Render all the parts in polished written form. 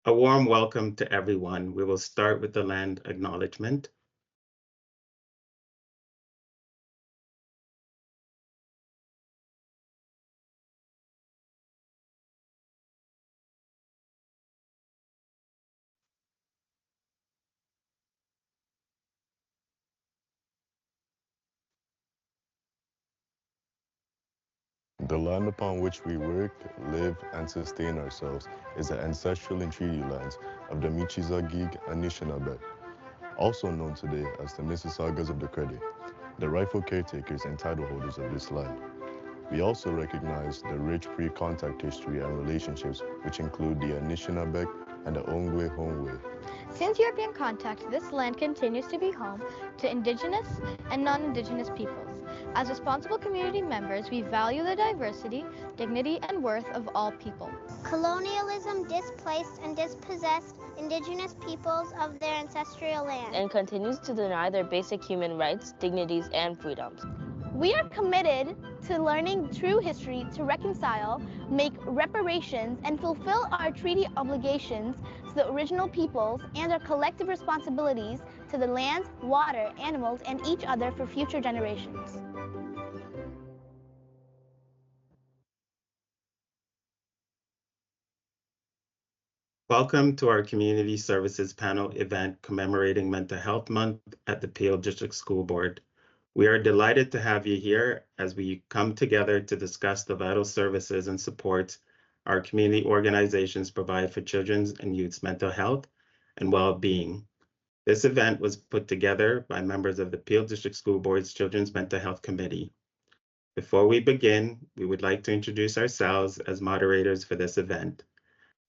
A warm welcome to everyone. We will start with the land acknowledgement. The land upon which we work, live, and sustain ourselves is the ancestral and treaty lands of the Michizagig Anishinaabe, also known today as the Mississaugas of the Credit, the rightful caretakers and title holders of this land. We also recognize the rich pre-contact history and relationships which include the Anishinaabe and the Ongwe Hongwe. Since European contact, this land continues to be home to Indigenous and non-Indigenous peoples. As responsible community members, we value the diversity, dignity, and worth of all people. Colonialism displaced and dispossessed Indigenous peoples of their ancestral land and continues to deny their basic human rights, dignities, and freedoms. We are committed to learning true history to reconcile, make reparations, and fulfill our treaty obligations to the original peoples and our collective responsibilities to the lands, water, animals, and each other for future generations. Welcome to our Community Services Panel event commemorating Mental Health Month at the Peel District School Board. We are delighted to have you here as we come together to discuss the vital services and supports our community organizations provide for children's and youth's mental health and well-being. This event was put together by members of the Peel District School Board's Children's Mental Health Committee. Before we begin, we would like to introduce ourselves as moderators for this event.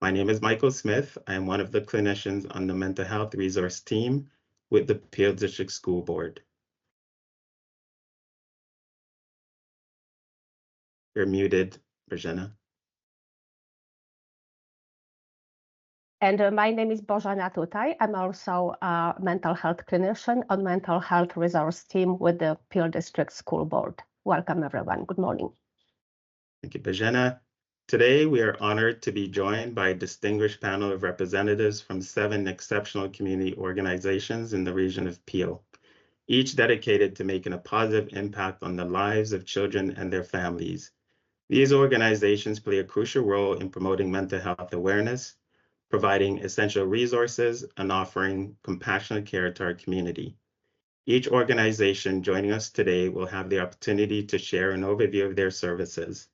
My name is Michael Smith. I am one of the clinicians on the mental health resource team with the Peel District School Board. You're muted, Virginia. And my name is Bożena Tutaj. I'm also a mental health clinician on mental health resource team with the Peel District School Board. Welcome, everyone. Good morning. Thank you, Bożena. Today, we are honored to be joined by a distinguished panel of representatives from 7 exceptional community organizations in the region of Peel, each dedicated to making a positive impact on the lives of children and their families. These organizations play a crucial role in promoting mental health awareness, providing essential resources, and offering compassionate care to our community. Each organization joining us today will have the opportunity to share an overview of their services.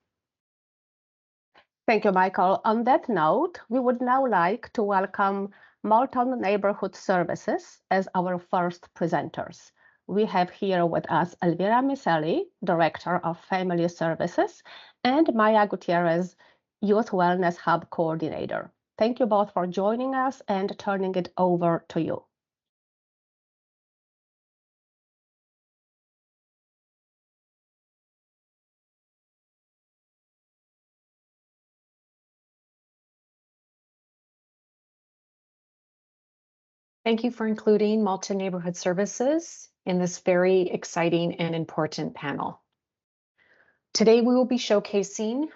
Thank you, Michael. On that note, we would now like to welcome Malton Neighborhood Services as our first presenters. We have here with us Elvira Miseli, Director of Family Services, and Maya Gutierrez, Youth Wellness Hub Coordinator. Thank you both for joining us and turning it over to you. Thank you for including Malton Neighborhood Services in this very exciting and important panel. Today, we will be showcasing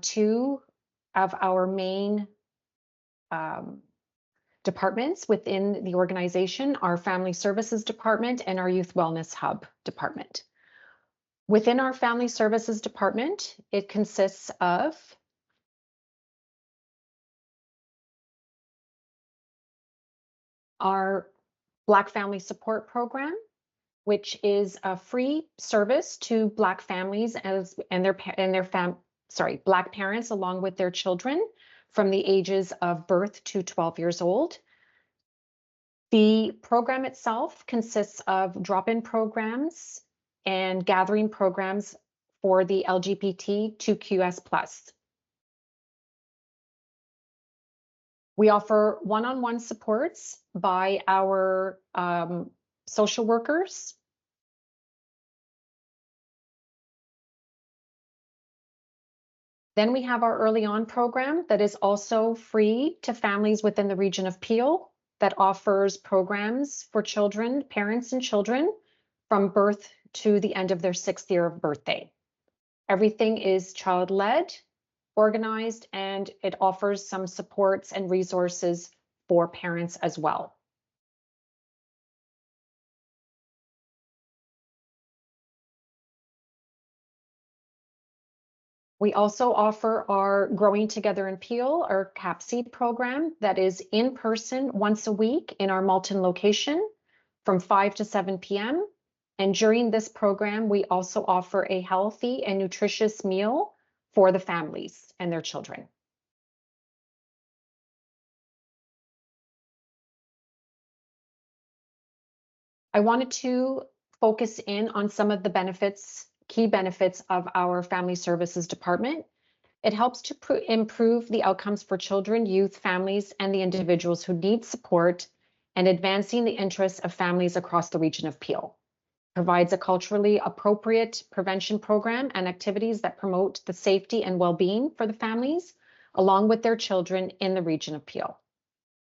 2 of our main departments within the organization, our Family Services Department and our Youth Wellness Hub Department. Within our Family Services Department, it consists of our Black Family Support Program, which is a free service to Black families Black parents along with their children from the ages of birth to 12 years old. The program itself consists of drop-in programs and gathering programs for the LGBTQS+. We offer one-on-one supports by our social workers. Then we have our Early On program that is also free to families within the region of Peel that offers programs for children, parents and children from birth to the end of their 6th year of birthday. Everything is child-led organized, and it offers some supports and resources for parents as well. We also offer our Growing Together in Peel, our CAPC program, that is in person once a week in our Malton location from 5 to 7 p.m. And during this program, we also offer a healthy and nutritious meal for the families and their children. I wanted to focus in on some of the benefits, key benefits of our Family Services Department. It helps to improve the outcomes for children, youth, families, and the individuals who need support, and advancing the interests of families across the region of Peel. Provides a culturally appropriate prevention program and activities that promote the safety and well-being for the families, along with their children in the region of Peel.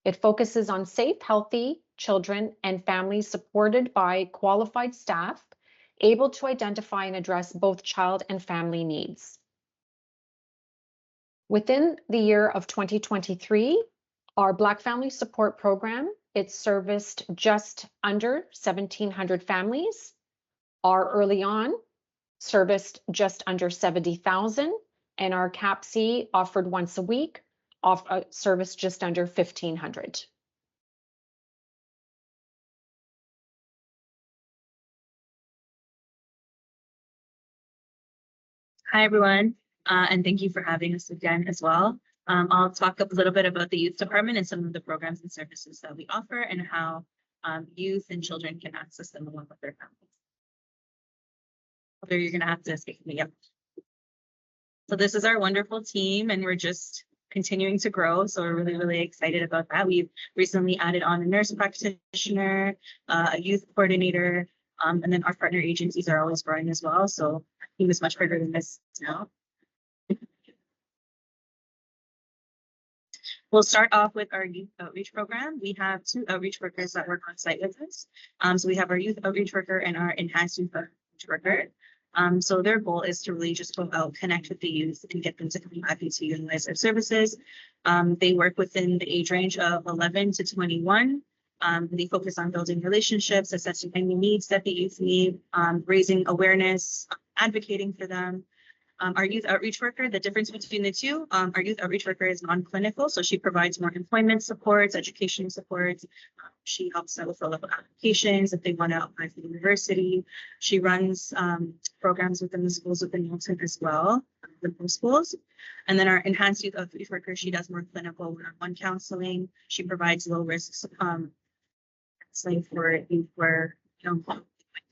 It focuses on safe, healthy children and families supported by qualified staff, able to identify and address both child and family needs. Within the year of 2023, our Black Family Support Program, it serviced just under 1,700 families. Our Early On serviced just under 70,000, and our CAPC offered once a week, serviced just under 1,500. Hi, everyone, and thank you for having us again as well. I'll talk a little bit about the youth department and some of the programs and services that we offer and how youth and children can access them along with their families. You're going to have to speak to me. Yep. So this is our wonderful team, and we're just continuing to grow. So we're really, really excited about that. We've recently added on a nurse practitioner, a youth coordinator, and then our partner agencies are always growing as well. So our team is much bigger than this now. We'll start off with our youth outreach program. We have 2 outreach workers that work on site with us. So we have our youth outreach worker and our enhanced youth outreach worker. So their goal is to really just go out, connect with the youth, and get them to come happy to utilize their services. They work within the age range of 11 to 21. They focus on building relationships, assessing any needs that the youth need, raising awareness, advocating for them. Our youth outreach worker, the difference between the two, our youth outreach worker is non-clinical, so she provides more employment supports, education supports. She helps out with fill out applications if they want to apply for the university. She runs programs within the schools within Malton as well, the schools. And then our enhanced youth outreach worker, she does more clinical one-on-one counseling. She provides low risk counseling for youth where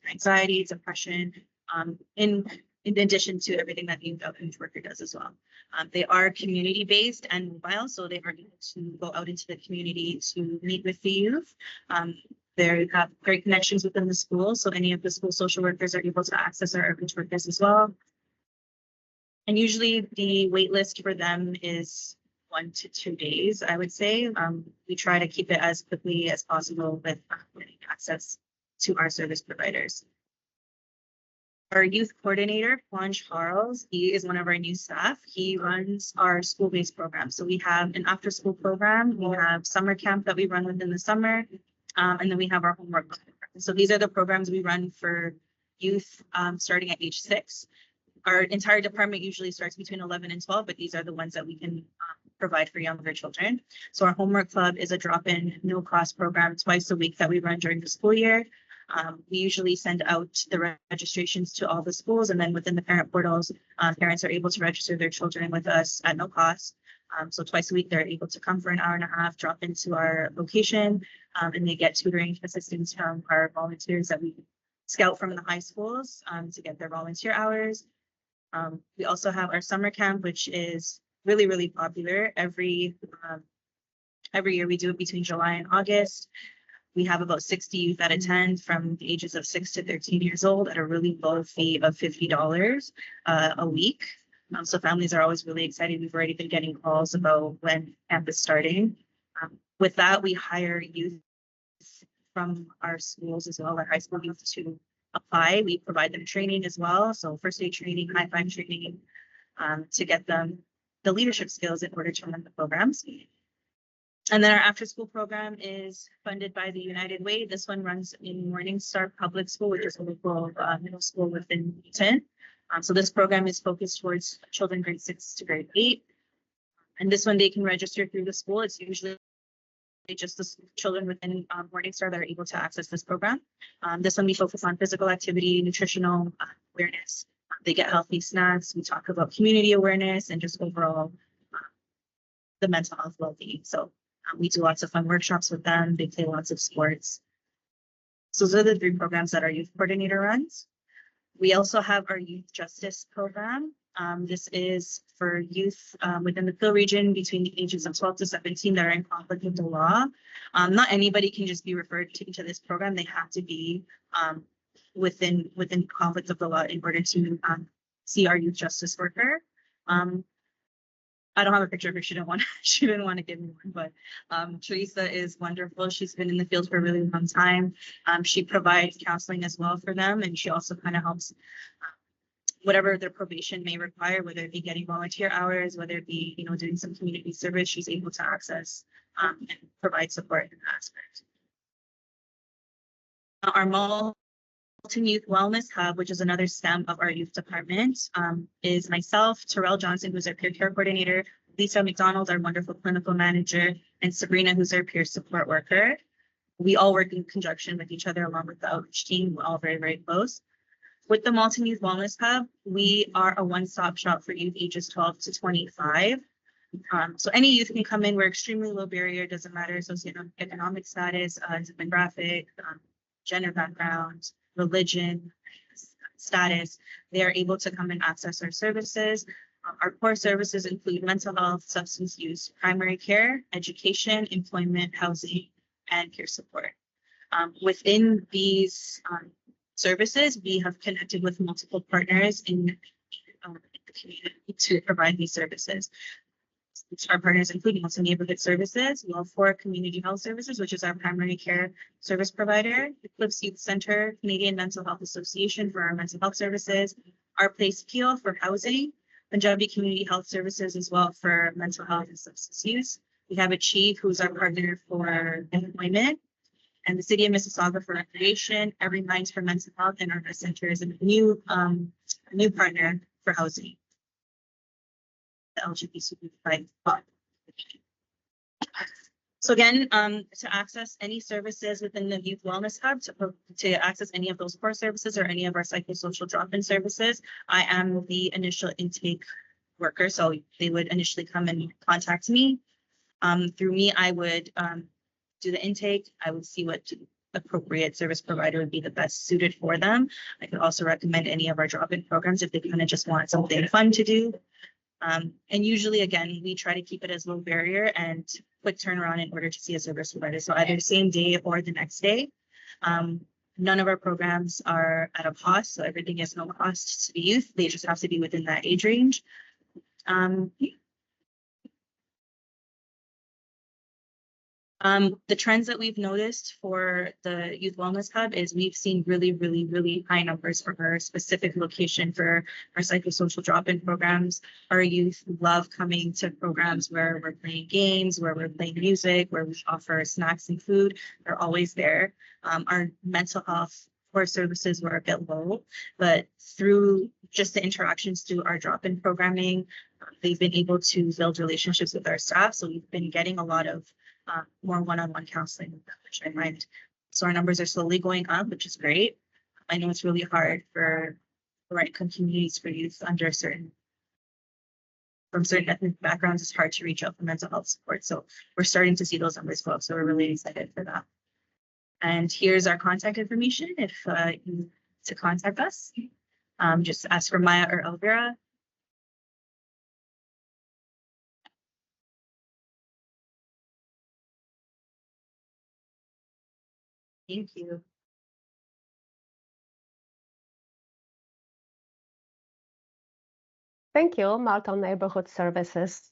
anxiety, depression, in addition to everything that the youth outreach worker does as well. They are community-based and mobile, so they are able to go out into the community to meet with the youth. They have great connections within the school, so any of the school social workers are able to access our outreach workers as well. And usually the wait list for them is 1 to 2 days, I would say. We try to keep it as quickly as possible with getting access to our service providers. Our youth coordinator, Juan Charles, he is one of our new staff. He runs our school-based program. So we have an after-school program. We have summer camp that we run within the summer. And then we have our homework program. So these are the programs we run for youth starting at age 6. Our entire department usually starts between 11 and 12, but these are the ones that we can provide for younger children. So our homework club is a drop-in, no-cost program twice a week that we run during the school year. We usually send out the registrations to all the schools, and then within the parent portals, parents are able to register their children with us at no cost. So twice a week, they're able to come for an hour and a half, drop into our location, and they get tutoring assistance from our volunteers that we scout from the high schools to get their volunteer hours. We also have our summer camp, which is really, really popular. Every year we do it between July and August. We have about 60 youth that attend from the ages of 6 to 13 years old at a really low fee of $50 a week. So families are always really excited. We've already been getting calls about when camp is starting. With that, we hire youth from our schools as well, our high school youth, to apply. We provide them training as well. So first aid training, high five training, to get them the leadership skills in order to run the programs. And then our after-school program is funded by the United Way. This one runs in Morningstar Public School, which is a local middle school within Malton. So this program is focused towards children grade 6 to grade 8. And this one, they can register through the school. It's usually just the children within Morningstar that are able to access this program. This one, we focus on physical activity, nutritional awareness. They get healthy snacks. We talk about community awareness and just overall the mental health well-being. So we do lots of fun workshops with them. They play lots of sports. So those are the 3 programs that our youth coordinator runs. We also have our youth justice program. This is for youth within the Peel region between the ages of 12 to 17 that are in conflict with the law. Not anybody can just be referred to this program. They have to be within conflict of the law in order to see our youth justice worker. I don't have a picture of her. She didn't want to give me one, but Teresa is wonderful. She's been in the field for a really long time. She provides counseling as well for them, and she also kind of helps whatever their probation may require, whether it be getting volunteer hours, whether it be doing some community service. She's able to access and provide support in that aspect. Our Malton Youth Wellness Hub, which is another stem of our youth department, is myself, Terrell Johnson, who's our peer care coordinator, Lisa McDonald, our wonderful clinical manager, and Sabrina, who's our peer support worker. We all work in conjunction with each other along with the outreach team. We're all very, very close. With the Malton Youth Wellness Hub, we are a one-stop shop for youth ages 12 to 25. So any youth can come in. We're extremely low barrier. Doesn't matter socioeconomic status, demographic, gender background, religion, status. They are able to come and access our services. Our core services include mental health, substance use, primary care, education, employment, housing, and peer support. Within these services, we have connected with multiple partners in the community to provide these services. Our partners include Malton Neighborhood Services, we have 4 Community Health Services, which is our primary care service provider, Eclipse Youth Center, Canadian Mental Health Association for our mental health services, Our Place Peel for housing, Punjabi Community Health Services as well for mental health and substance use. We have Achieve, who's our partner for employment, and the City of Mississauga for recreation, Every Minds for mental health, and our center is a new partner for housing. The LGBTQ5. So again, to access any services within the Youth Wellness Hub, to access any of those core services or any of our psychosocial drop-in services, I am the initial intake worker. So they would initially come and contact me. Through me, I would do the intake. I would see what appropriate service provider would be the best suited for them. I could also recommend any of our drop-in programs if they kind of just want something fun to do. And usually, again, we try to keep it as low barrier and quick turnaround in order to see a service provider. So either same day or the next day. None of our programs are at a cost, so everything is no cost to the youth. They just have to be within that age range. The trends that we've noticed for the Youth Wellness Hub is we've seen really high numbers for our specific location for our psychosocial drop-in programs. Our youth love coming to programs where we're playing games, where we're playing music, where we offer snacks and food. They're always there. Our mental health core services were a bit low, but through just the interactions through our drop-in programming, they've been able to build relationships with our staff. So we've been getting a lot of more one-on-one counseling, which I find. So our numbers are slowly going up, which is great. I know it's really hard for low-income communities, for youth from certain ethnic backgrounds. It's hard to reach out for mental health support. So we're starting to see those numbers go up. So we're really excited for that. And here's our contact information if you need to contact us. Just ask for Maya or Elvira. Thank you. Thank you, Malton Neighborhood Services.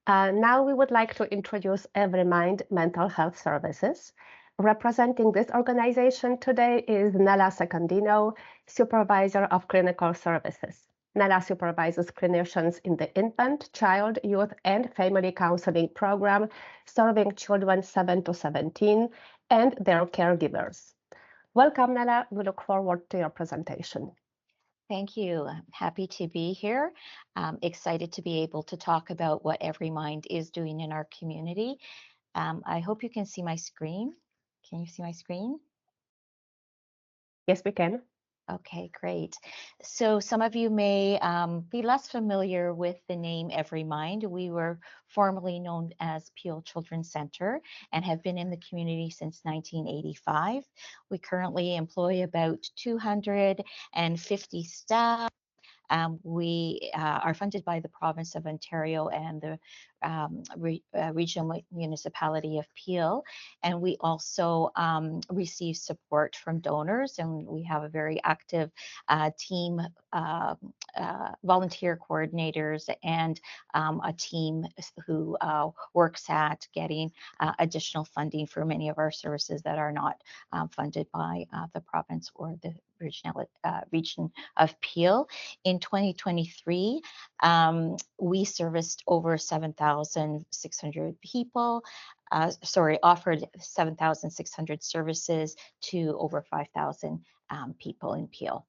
Now we would like to introduce Every Mind Mental Health Services. Representing this organization today is Nella Secondino, Supervisor of Clinical Services. Nala supervises clinicians in the infant, child, youth, and family counseling program, serving children 7 to 17 and their caregivers. Welcome, Nala. We look forward to your presentation. Thank you. I'm happy to be here. Excited to be able to talk about what Every Mind is doing in our community. I hope you can see my screen. Can you see my screen? Yes, we can. Okay, great. So some of you may be less familiar with the name Every Mind. We were formerly known as Peel Children's Center and have been in the community since 1985. We currently employ about 250 staff. We are funded by the province of Ontario and the regional municipality of Peel. And we also receive support from donors, and we have a very active team, volunteer coordinators, and a team who works at getting additional funding for many of our services that are not funded by the province or the region of Peel. In 2023, we serviced over 7,600 people, offered 7,600 services to over 5,000 people in Peel.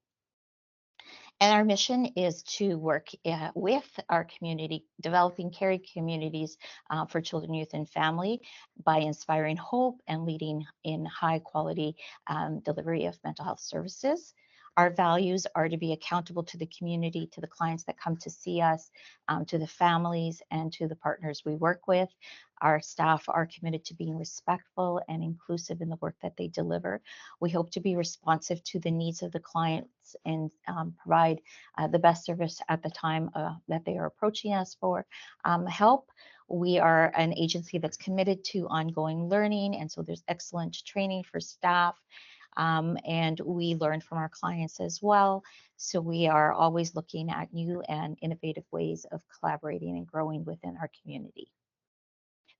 And our mission is to work with our community, developing caring communities for children, youth, and family by inspiring hope and leading in high quality delivery of mental health services. Our values are to be accountable to the community, to the clients that come to see us, to the families, and to the partners we work with. Our staff are committed to being respectful and inclusive in the work that they deliver. We hope to be responsive to the needs of the clients and provide the best service at the time that they are approaching us for help. We are an agency that's committed to ongoing learning, and so there's excellent training for staff. And we learn from our clients as well. So we are always looking at new and innovative ways of collaborating and growing within our community.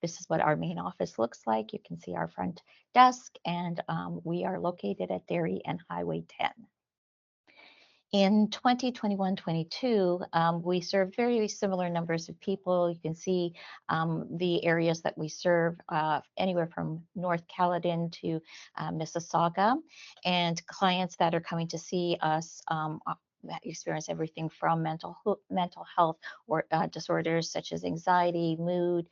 This is what our main office looks like. You can see our front desk, and we are located at Derry and Highway 10. In 2021-22, we served very similar numbers of people. You can see the areas that we serve, anywhere from North Caledon to Mississauga, and clients that are coming to see us experience everything from mental health or disorders such as anxiety, mood.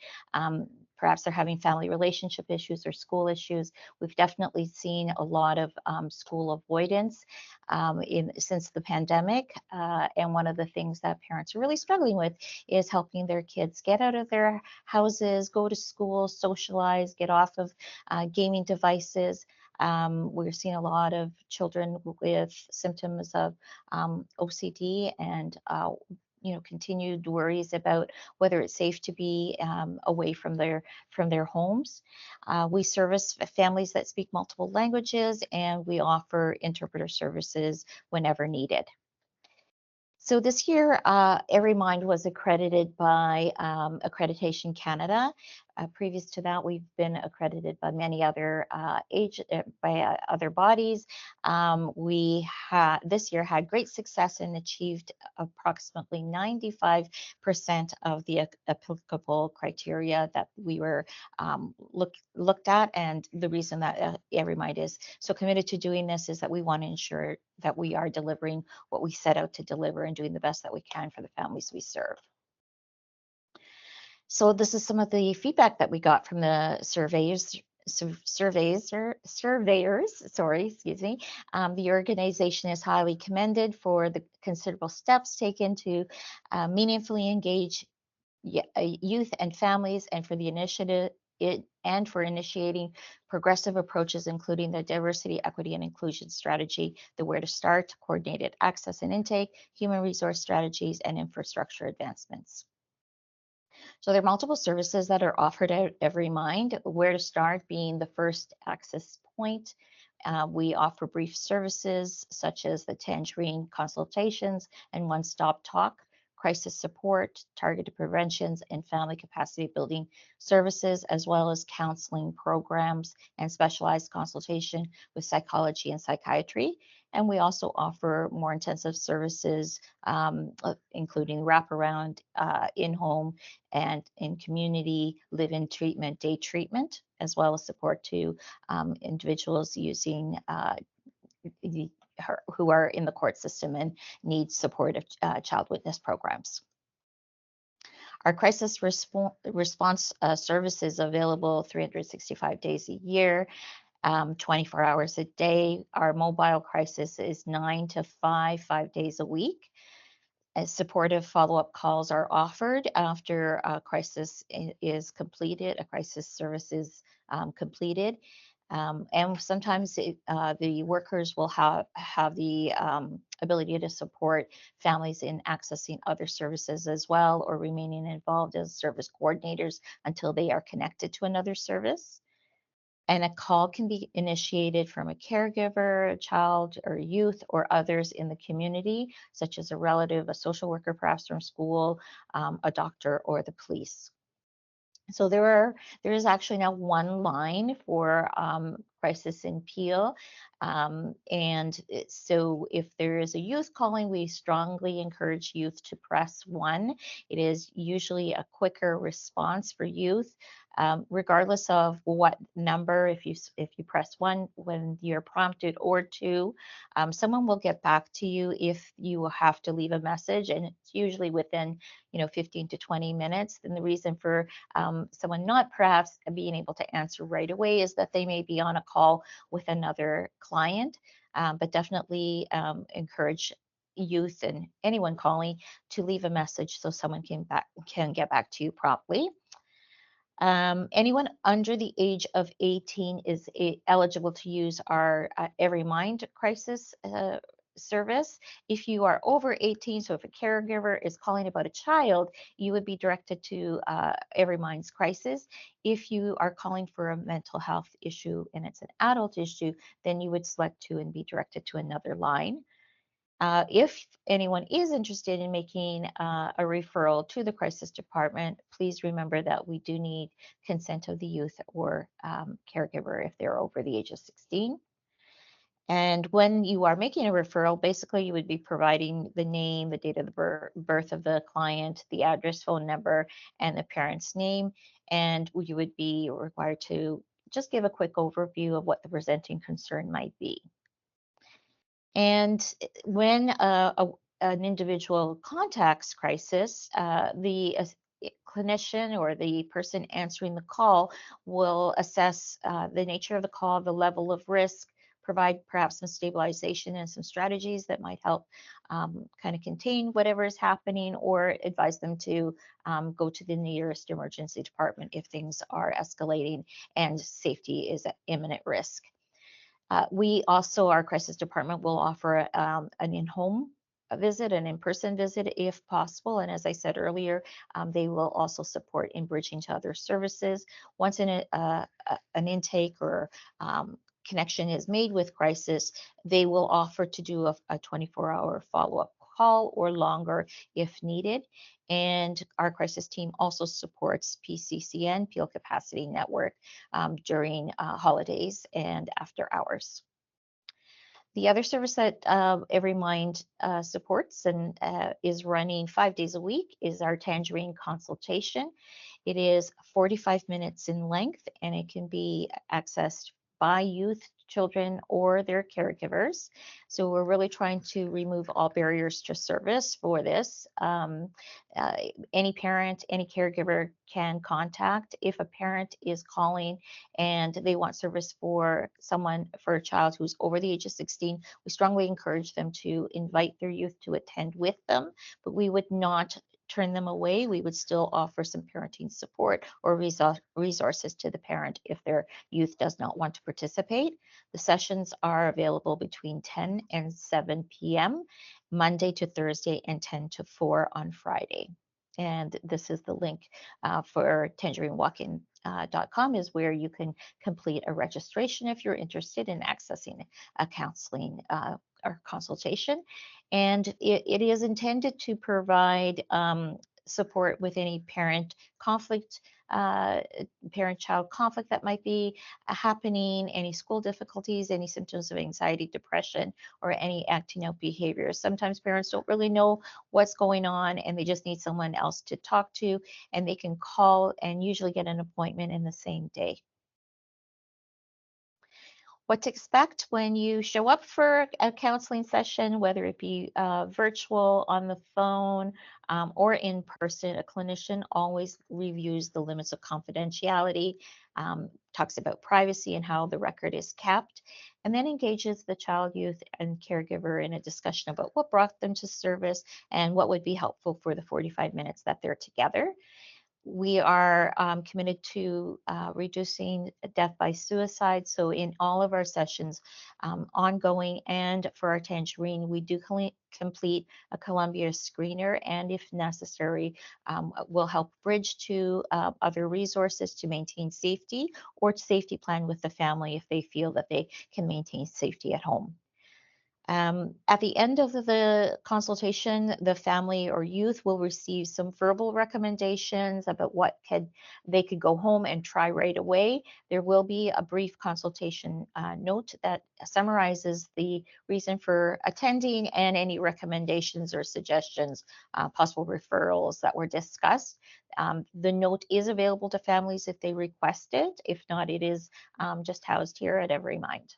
Perhaps they're having family relationship issues or school issues. We've definitely seen a lot of school avoidance since the pandemic. And one of the things that parents are really struggling with is helping their kids get out of their houses, go to school, socialize, get off of gaming devices. We're seeing a lot of children with symptoms of OCD and continued worries about whether it's safe to be away from their homes. We service families that speak multiple languages, and we offer interpreter services whenever needed. So this year, Every Mind was accredited by Accreditation Canada. Previous to that, we've been accredited by many other other bodies. We this year had great success and achieved approximately 95% of the applicable criteria that we were looked at. And the reason that Every Mind is so committed to doing this is that we want to ensure that we are delivering what we set out to deliver and doing the best that we can for the families we serve. So this is some of the feedback that we got from the surveyors. The organization is highly commended for the considerable steps taken to meaningfully engage youth and families, and for the initiative for initiating progressive approaches, including the diversity, equity, and inclusion strategy, the where to start, coordinated access and intake, human resource strategies, and infrastructure advancements. So there are multiple services that are offered at Every Mind, where to start being the first access point. We offer brief services such as the Tangerine consultations and one-stop talk, crisis support, targeted preventions, and family capacity building services, as well as counseling programs and specialized consultation with psychology and psychiatry. And we also offer more intensive services, including wraparound, in-home and in community, live-in treatment, day treatment, as well as support to individuals using who are in the court system and need support of child witness programs. Our crisis response services available 365 days a year, 24 hours a day. Our mobile crisis is 9 to 5 days a week. Supportive follow-up calls are offered after a crisis is completed, a crisis service is completed. And sometimes the workers will have the ability to support families in accessing other services as well, or remaining involved as service coordinators until they are connected to another service. And a call can be initiated from a caregiver, a child or youth, or others in the community, such as a relative, a social worker, perhaps from school, a doctor, or the police. So there is actually now one line for crisis in Peel. So if there is a youth calling, we strongly encourage youth to press 1. It is usually a quicker response for youth. Regardless of what number, if you press 1 when you're prompted, or 2, someone will get back to you if you have to leave a message, and it's usually within 15 to 20 minutes. And the reason for someone not perhaps being able to answer right away is that they may be on a call with another client, but definitely encourage youth and anyone calling to leave a message so someone can get back to you promptly. Anyone under the age of 18 is eligible to use our Every Mind crisis service. If you are over 18, so if a caregiver is calling about a child, you would be directed to Every Mind's crisis. If you are calling for a mental health issue and it's an adult issue, then you would select 2 and be directed to another line. If anyone is interested in making a referral to the crisis department, please remember that we do need consent of the youth or caregiver if they're over the age of 16. And when you are making a referral, basically you would be providing the name, the date of the birth of the client, the address, phone number, and the parent's name. And you would be required to just give a quick overview of what the presenting concern might be. And when an individual contacts crisis, the clinician or the person answering the call will assess the nature of the call, the level of risk, provide perhaps some stabilization and some strategies that might help kind of contain whatever is happening, or advise them to go to the nearest emergency department if things are escalating and safety is at imminent risk. We also, our crisis department will offer an in-home visit, an in-person visit if possible. And as I said earlier, they will also support in bridging to other services. Once an intake or connection is made with crisis, they will offer to do a 24-hour follow-up call or longer if needed. And our crisis team also supports PCCN, Peel Capacity Network, during holidays and after hours. The other service that Every Mind supports and is running 5 days a week is our Tangerine consultation. It is 45 minutes in length, and it can be accessed by youth, children, or their caregivers. So we're really trying to remove all barriers to service for this. Any parent, any caregiver can contact. If a parent is calling and they want service for a child who's over the age of 16, we strongly encourage them to invite their youth to attend with them, but we would not turn them away. We would still offer some parenting support or resources to the parent if their youth does not want to participate. The sessions are available between 10 and 7 p.m. Monday to Thursday, and 10 to 4 on Friday. And this is the link for tangerinewalkin.com is where you can complete a registration if you're interested in accessing a counseling or consultation. And it is intended to provide support with any parent conflict parent-child conflict that might be happening, any school difficulties, any symptoms of anxiety, depression, or any acting out behaviors. Sometimes parents don't really know what's going on and they just need someone else to talk to, and they can call and usually get an appointment in the same day. What to expect when you show up for a counseling session, whether it be virtual, on the phone, or in person. A clinician always reviews the limits of confidentiality, talks about privacy and how the record is kept, and then engages the child, youth, and caregiver in a discussion about what brought them to service and what would be helpful for the 45 minutes that they're together. We are committed to reducing death by suicide. So in all of our sessions, ongoing and for our tangerine, we do complete a Columbia screener, and if necessary, we'll help bridge to other resources to maintain safety, or to safety plan with the family if they feel that they can maintain safety at home. At the end of the consultation, the family or youth will receive some verbal recommendations about what they could go home and try right away. There will be a brief consultation note that summarizes the reason for attending and any recommendations or suggestions, possible referrals that were discussed. The note is available to families if they request it. If not, it is just housed here at Every Mind.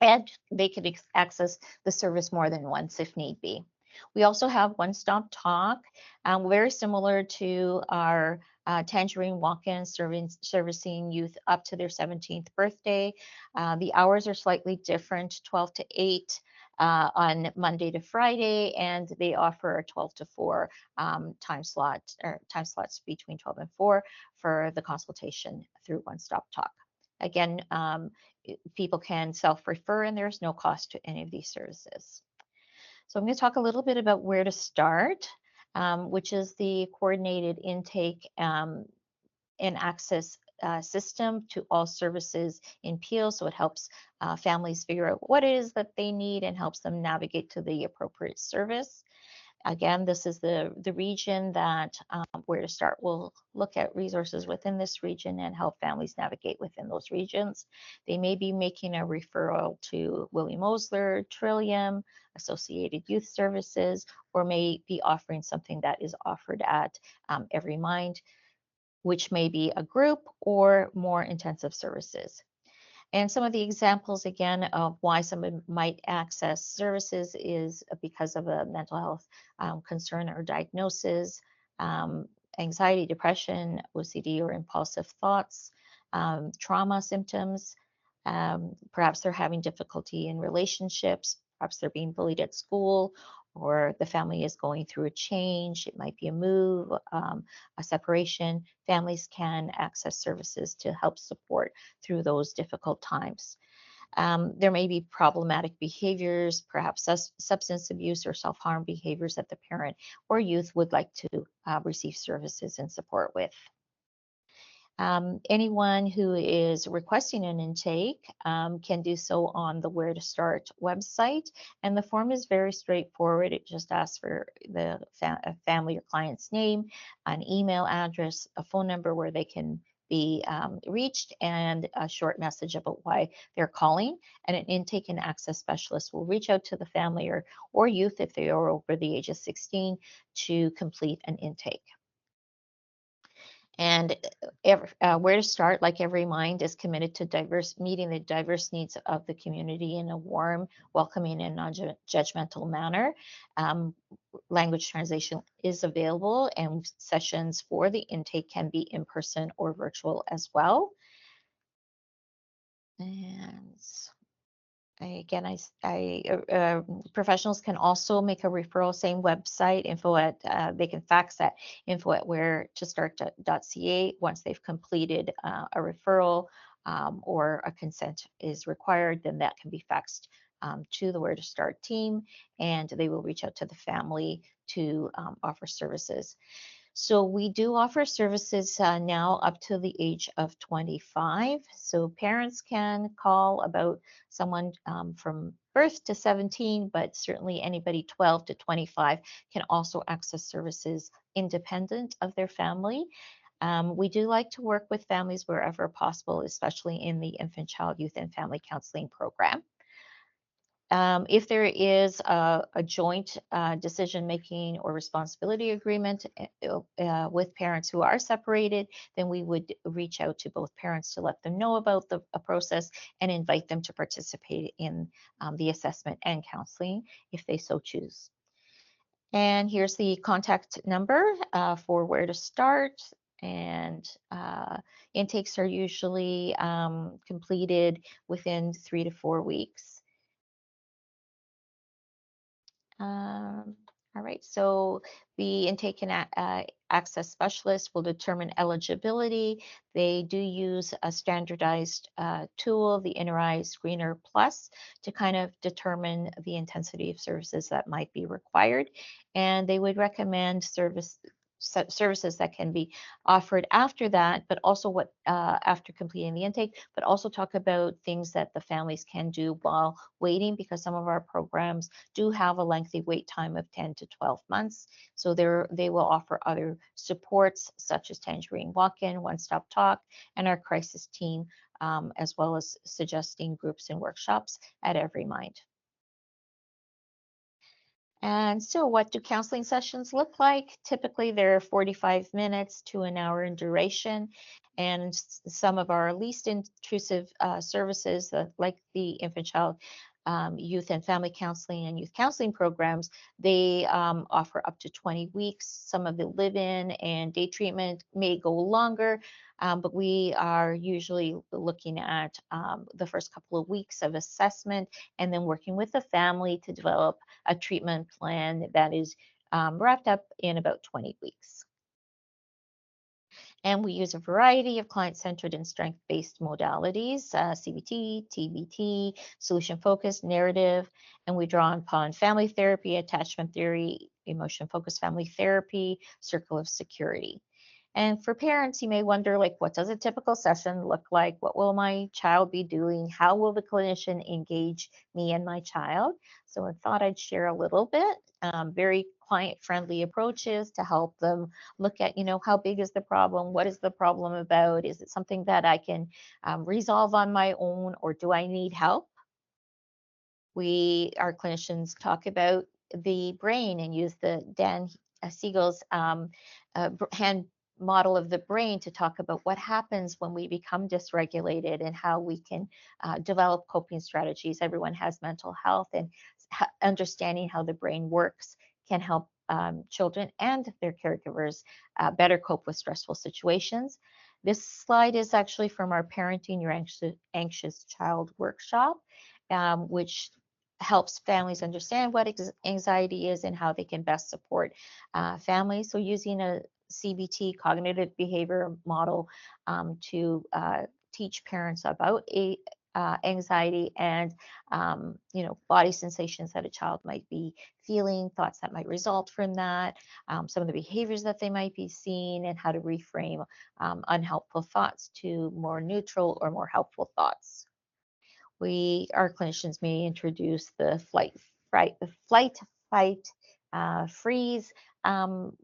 And they could access the service more than once if need be. We also have one-stop talk, very similar to our Tangerine walk-in, servicing youth up to their 17th birthday. The hours are slightly different, 12 to 8 on Monday to Friday, and they offer a 12 to 4 time slots between 12 and 4 for the consultation through one-stop talk. Again, people can self-refer, and there's no cost to any of these services. So I'm going to talk a little bit about where to start, which is the coordinated intake and access system to all services in Peel. So it helps families figure out what it is that they need and helps them navigate to the appropriate service. Again, this is the region that where to start. We'll look at resources within this region and help families navigate within those regions. They may be making a referral to William Osler, Trillium, Associated Youth Services, or may be offering something that is offered at Every Mind, which may be a group or more intensive services. And some of the examples, again, of why someone might access services is because of a mental health concern or diagnosis, anxiety, depression, OCD, or impulsive thoughts, trauma symptoms. Perhaps they're having difficulty in relationships. Perhaps they're being bullied at school, or the family is going through a change. It might be a move, a separation. Families can access services to help support through those difficult times. There may be problematic behaviors, perhaps substance abuse or self-harm behaviors that the parent or youth would like to receive services and support with. Anyone who is requesting an intake can do so on the Where to Start website, and the form is very straightforward. It just asks for the family or client's name, an email address, a phone number where they can be reached, and a short message about why they're calling. And an intake and access specialist will reach out to the family or youth if they are over the age of 16 to complete an intake. And Where to Start, like Every Mind, is committed to meeting the diverse needs of the community in a warm, welcoming, and non-judgmental manner. Language translation is available, and sessions for the intake can be in person or virtual as well. And again, professionals can also make a referral, same website, they can fax that info@wheretostart.ca once they've completed a referral or a consent is required. Then that can be faxed to the Where to Start team, and they will reach out to the family to offer services. So we do offer services now up to the age of 25. So parents can call about someone from birth to 17, but certainly anybody 12 to 25 can also access services independent of their family. We do like to work with families wherever possible, especially in the infant, child, youth, and family counseling program. If there is a joint decision-making or responsibility agreement with parents who are separated, then we would reach out to both parents to let them know about the process and invite them to participate in the assessment and counseling if they so choose. And here's the contact number for where to start. And intakes are usually completed within 3 to 4 weeks. All right, so the intake and access specialist will determine eligibility. They do use a standardized tool, the InterEye Screener Plus, to kind of determine the intensity of services that might be required. And they would recommend services that can be offered after that, but also what after completing the intake, but also talk about things that the families can do while waiting, because some of our programs do have a lengthy wait time of 10 to 12 months. So they will offer other supports such as Tangerine Walk-In, One Stop Talk, and our crisis team, as well as suggesting groups and workshops at Every Mind. And so what do counseling sessions look like? Typically, they're 45 minutes to an hour in duration. And some of our least intrusive services, like the infant, child, youth and family counseling and youth counseling programs, they offer up to 20 weeks. Some of the live-in and day treatment may go longer, but we are usually looking at the first couple of weeks of assessment and then working with the family to develop a treatment plan that is wrapped up in about 20 weeks. And we use a variety of client-centered and strength-based modalities, CBT, TBT, solution-focused, narrative, and we draw upon family therapy, attachment theory, emotion-focused family therapy, circle of security. And for parents, you may wonder, like, what does a typical session look like? What will my child be doing? How will the clinician engage me and my child? So I thought I'd share a little bit, very client-friendly approaches to help them look at, how big is the problem? What is the problem about? Is it something that I can resolve on my own, or do I need help? Our clinicians talk about the brain and use the Dan Siegel's hand model of the brain to talk about what happens when we become dysregulated and how we can develop coping strategies. Everyone has mental health, and understanding how the brain works can help children and their caregivers better cope with stressful situations. This slide is actually from our Parenting Your Anxious Child workshop, which helps families understand what anxiety is and how they can best support families. So using a CBT, cognitive behavior model, to teach parents about anxiety and body sensations that a child might be feeling, thoughts that might result from that, some of the behaviors that they might be seeing, and how to reframe unhelpful thoughts to more neutral or more helpful thoughts. Our clinicians may introduce the flight, fight, freeze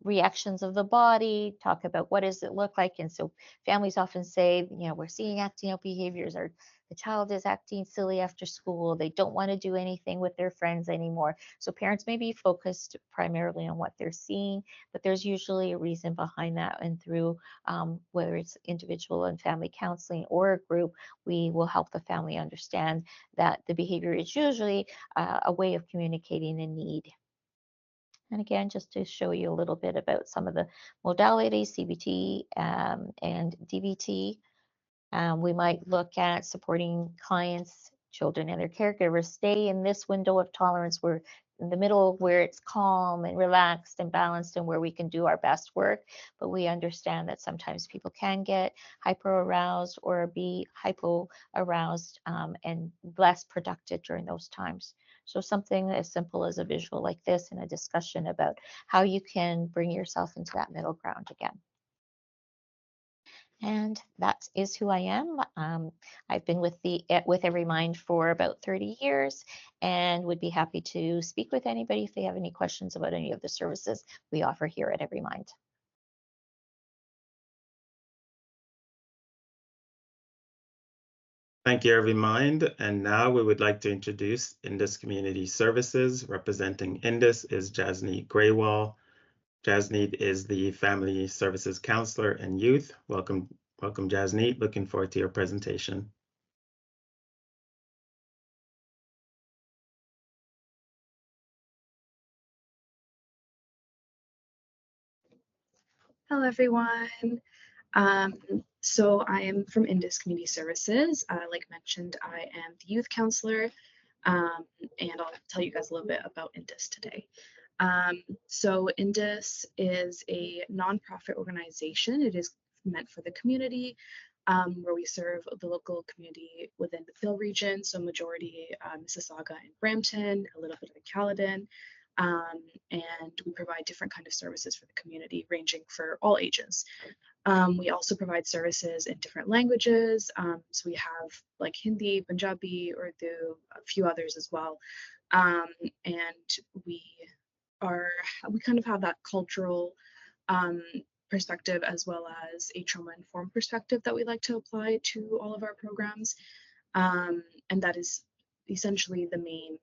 reactions of the body, talk about what does it look like. And so families often say, we're seeing acting out behaviors, or the child is acting silly after school. They don't want to do anything with their friends anymore. So parents may be focused primarily on what they're seeing, but there's usually a reason behind that. And through whether it's individual and family counseling or a group, we will help the family understand that the behavior is usually a way of communicating a need. And again, just to show you a little bit about some of the modalities, CBT and DBT, we might look at supporting clients, children, and their caregivers stay in this window of tolerance, where in the middle, where it's calm and relaxed and balanced, and where we can do our best work. But we understand that sometimes people can get hyper-aroused or be hypo-aroused and less productive during those times. So something as simple as a visual like this and a discussion about how you can bring yourself into that middle ground again. And that is who I am. I've been with Every Mind for about 30 years, and would be happy to speak with anybody if they have any questions about any of the services we offer here at Every Mind. Thank you, Mind. And now we would like to introduce Indus Community Services. Representing Indus is Jasneet Graywall. Jasneet is the Family Services Counselor and Youth. Welcome, Jasneet. Looking forward to your presentation. Hello, everyone. So I am from Indus Community Services. Like mentioned, I am the youth counselor, and I'll tell you guys a little bit about Indus today. So Indus is a nonprofit organization. It is meant for the community, where we serve the local community within the Peel region, so majority Mississauga and Brampton, a little bit of Caledon, and we provide different kind of services for the community, ranging for all ages. We also provide services in different languages. So we have like Hindi, Punjabi, Urdu, a few others as well. And we kind of have that cultural perspective as well as a trauma-informed perspective that we like to apply to all of our programs. And that is essentially the main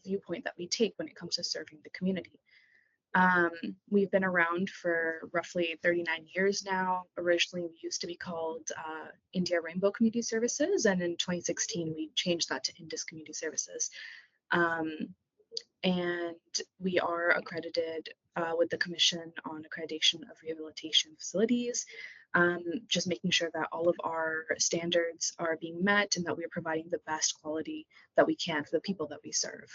viewpoint that we take when it comes to serving the community. We've been around for roughly 39 years now. Originally, we used to be called India Rainbow Community Services, and in 2016, we changed that to Indus Community Services. And we are accredited with the Commission on Accreditation of Rehabilitation Facilities, just making sure that all of our standards are being met and that we are providing the best quality that we can for the people that we serve.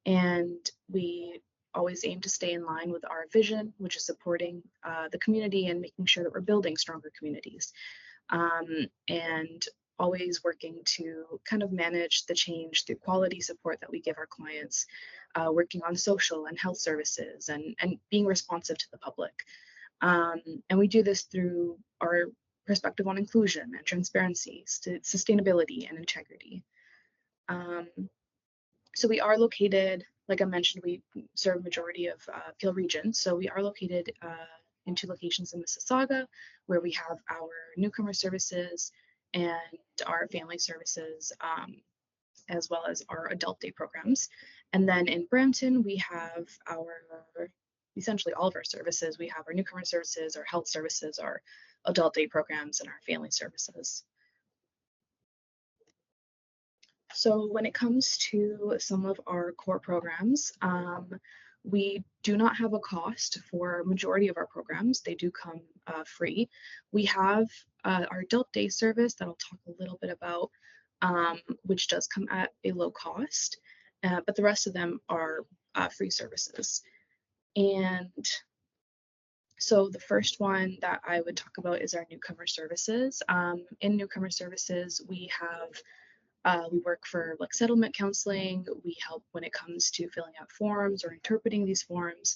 And we always aim to stay in line with our vision, which is supporting the community and making sure that we're building stronger communities. And always working to kind of manage the change through quality support that we give our clients, working on social and health services and being responsive to the public. And we do this through our perspective on inclusion and transparency, sustainability and integrity. So we are located, like I mentioned, we serve majority of Peel region. So we are located in 2 locations in Mississauga, where we have our newcomer services and our family services, as well as our adult day programs. And then in Brampton, we have essentially all of our services. We have our newcomer services, our health services, our adult day programs, and our family services. So when it comes to some of our core programs, we do not have a cost for majority of our programs. They do come free. We have our adult day service that I'll talk a little bit about, which does come at a low cost, but the rest of them are free services. And so the first one that I would talk about is our newcomer services. In newcomer services, we work for like settlement counseling. We help when it comes to filling out forms or interpreting these forms.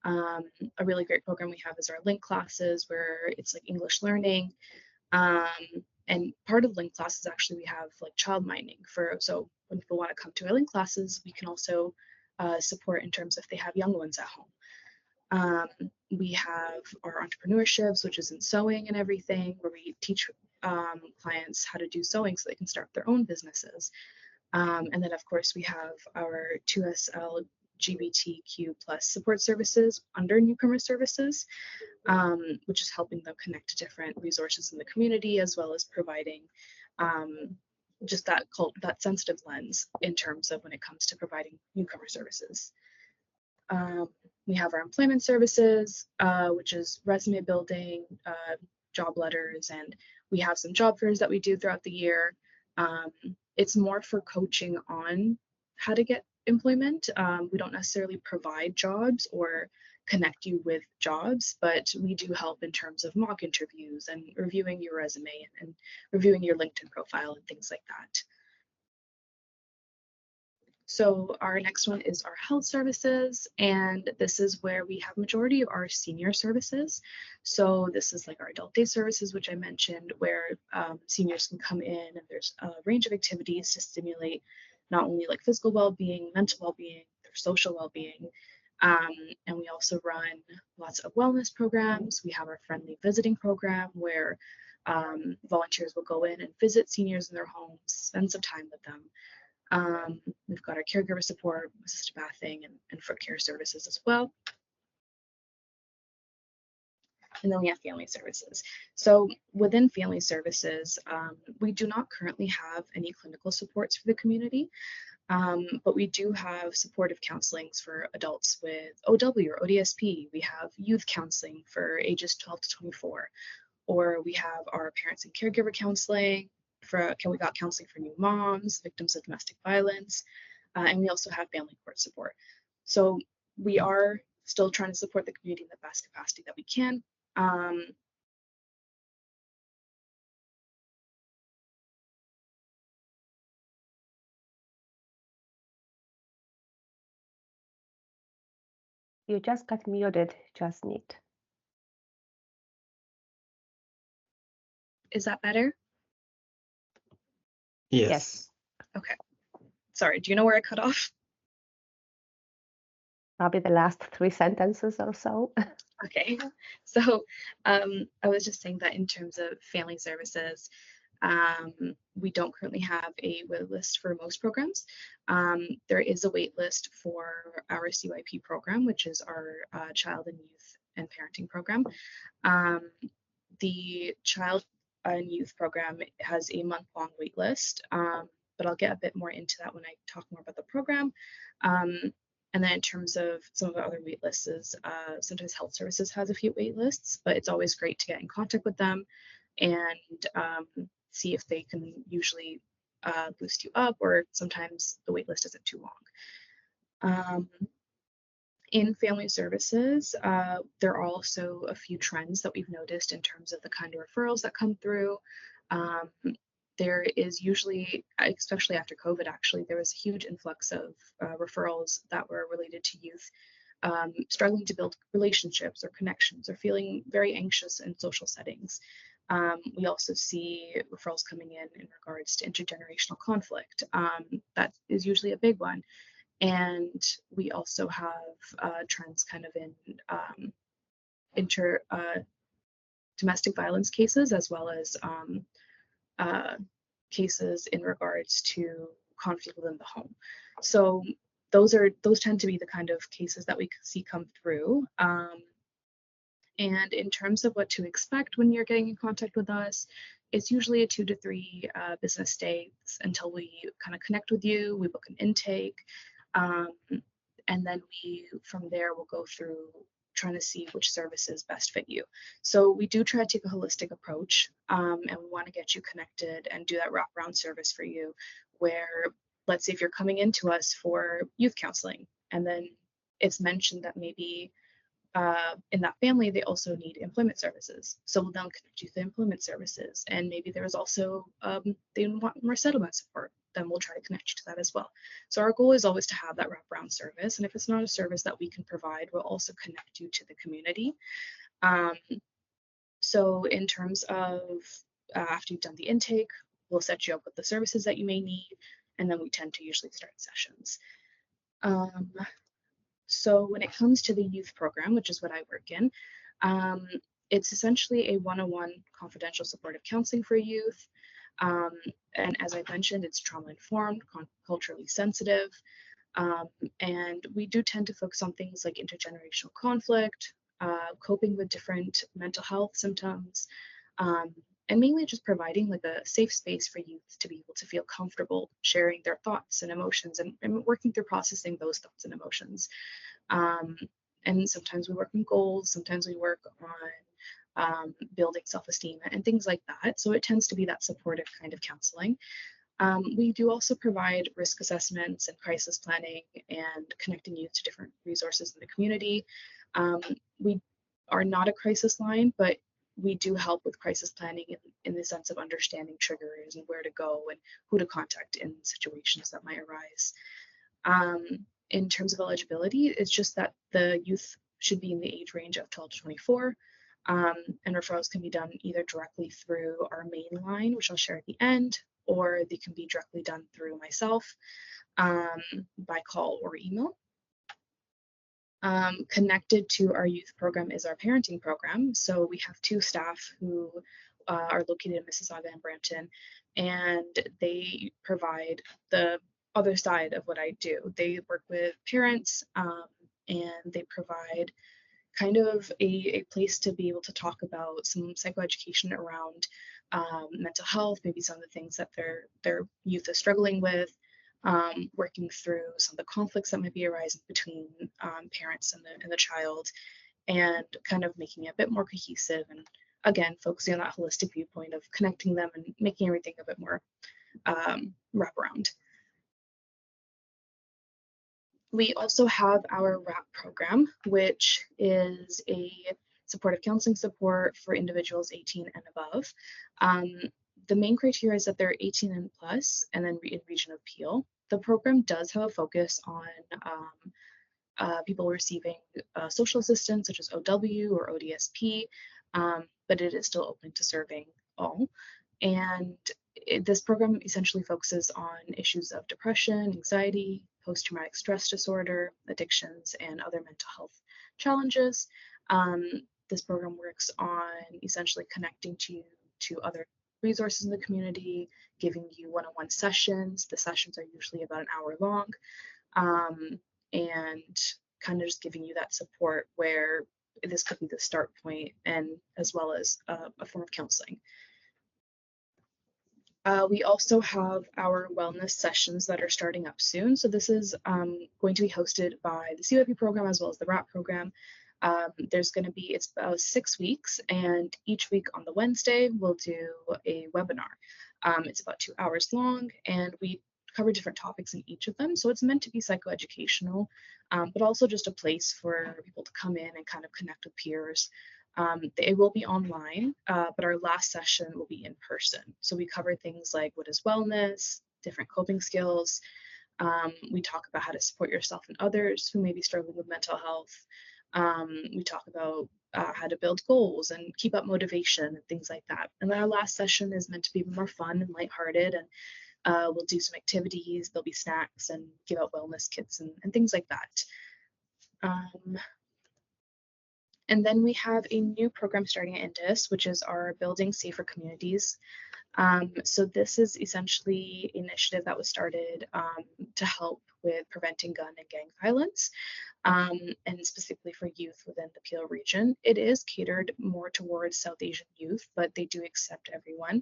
A really great program we have is our link classes, where it's like English learning. And part of link classes, actually, we have like child minding so when people want to come to our link classes, we can also support in terms of if they have young ones at home. We have our entrepreneurships, which is in sewing and everything, where we teach clients how to do sewing so they can start their own businesses. And then, of course, we have our 2SL LGBTQ+ support services under newcomer services, which is helping them connect to different resources in the community, as well as providing just that sensitive lens in terms of when it comes to providing newcomer services. We have our employment services, which is resume building, job letters, and we have some job fairs that we do throughout the year. It's more for coaching on how to get employment. We don't necessarily provide jobs or connect you with jobs, but we do help in terms of mock interviews and reviewing your resume and reviewing your LinkedIn profile and things like that. So our next one is our health services, and this is where we have majority of our senior services. So this is like our adult day services, which I mentioned, where seniors can come in and there's a range of activities to stimulate not only like physical well-being, mental well-being, their social well-being. And we also run lots of wellness programs. We have our friendly visiting program where Volunteers will go in and visit seniors in their homes, spend some time with them. We've got our caregiver support, assisted bathing, and foot care services as well. And then we have family services. So within family services, we do not currently have any clinical supports for the community, but we do have supportive counselings for adults with OW or ODSP. We have youth counseling for ages 12 to 24, or we have our parents and caregiver counseling. We got counseling for new moms, victims of domestic violence, and we also have family court support. So we are still trying to support the community in the best capacity that we can. You just got muted, Jasneet. Is that better? Yes. Okay. Sorry, do you know where I cut off? Probably the last 3 sentences or so. Okay, so I was just saying that in terms of family services, we don't currently have a wait list for most programs. There is a wait list for our CYP program, which is our child and youth and parenting program. The child and youth program has a month-long wait list, but I'll get a bit more into that when I talk more about the program. And then in terms of some of the other wait lists, sometimes health services has a few wait lists, but it's always great to get in contact with them and see if they can usually boost you up, or sometimes the wait list isn't too long. In family services, there are also a few trends that we've noticed in terms of the kind of referrals that come through. There is usually, especially after COVID, actually, there was a huge influx of referrals that were related to youth struggling to build relationships or connections or feeling very anxious in social settings. We also see referrals coming in regards to intergenerational conflict. That is usually a big one. And we also have trends kind of in domestic violence cases, as well as cases in regards to conflict within the home. So those tend to be the kind of cases that we see come through. And in terms of what to expect when you're getting in contact with us, it's usually a 2 to 3 business days until we kind of connect with you. We book an intake, and then from there we'll go through trying to see which services best fit you. So we do try to take a holistic approach, and we want to get you connected and do that wraparound service for you, where let's say if you're coming into us for youth counseling and then it's mentioned that maybe in that family they also need employment services, so we'll then connect you to the employment services, and maybe there's also they want more settlement support, then we'll try to connect you to that as well. So our goal is always to have that wraparound service, and if it's not a service that we can provide, we'll also connect you to the community. So in terms of after you've done the intake, we'll set you up with the services that you may need, and then we tend to usually start sessions. So when it comes to the youth program, which is what I work in, it's essentially a one-on-one confidential supportive counseling for youth. And as I mentioned, it's trauma-informed, culturally sensitive, and we do tend to focus on things like intergenerational conflict, coping with different mental health symptoms, and mainly just providing like a safe space for youth to be able to feel comfortable sharing their thoughts and emotions and working through processing those thoughts and emotions. And sometimes we work on goals, sometimes we work on building self-esteem and things like that. So it tends to be that supportive kind of counseling. We do also provide risk assessments and crisis planning and connecting youth to different resources in the community. We are not a crisis line, but we do help with crisis planning in the sense of understanding triggers and where to go and who to contact in situations that might arise. In terms of eligibility, it's just that the youth should be in the age range of 12 to 24. And referrals can be done either directly through our main line, which I'll share at the end, or they can be directly done through myself by call or email. Connected to our youth program is our parenting program. So we have 2 staff who are located in Mississauga and Brampton, and they provide the other side of what I do. They work with parents, and they provide kind of a place to be able to talk about some psychoeducation around mental health, maybe some of the things that their youth is struggling with, working through some of the conflicts that might be arising between parents and the child, and kind of making it a bit more cohesive, and again focusing on that holistic viewpoint of connecting them and making everything a bit more wraparound. We also have our WRAP program, which is a supportive counseling support for individuals 18 and above. The main criteria is that they're 18 and plus, and then in region of Peel. The program does have a focus on people receiving social assistance, such as OW or ODSP, but it is still open to serving all. And this program essentially focuses on issues of depression, anxiety, post-traumatic stress disorder, addictions, and other mental health challenges. This program works on essentially connecting to other resources in the community, giving you one-on-one sessions. The sessions are usually about an hour long, and kind of just giving you that support where this could be the start point, and as well as a form of counseling. We also have our wellness sessions that are starting up soon. So this is going to be hosted by the CYP program as well as the WRAP program. There's going to be, it's about 6 weeks, and each week on the Wednesday, we'll do a webinar. It's about 2 hours long, and we cover different topics in each of them. So it's meant to be psychoeducational, but also just a place for people to come in and kind of connect with peers. It will be online, but our last session will be in person. So we cover things like what is wellness, different coping skills. We talk about how to support yourself and others who may be struggling with mental health. We talk about how to build goals and keep up motivation and things like that. And then our last session is meant to be more fun and lighthearted, and we'll do some activities. There'll be snacks and give out wellness kits and things like that. And then we have a new program starting at Indus, which is our Building Safer Communities. So this is essentially an initiative that was started to help with preventing gun and gang violence, and specifically for youth within the Peel region. It is catered more towards South Asian youth, but they do accept everyone.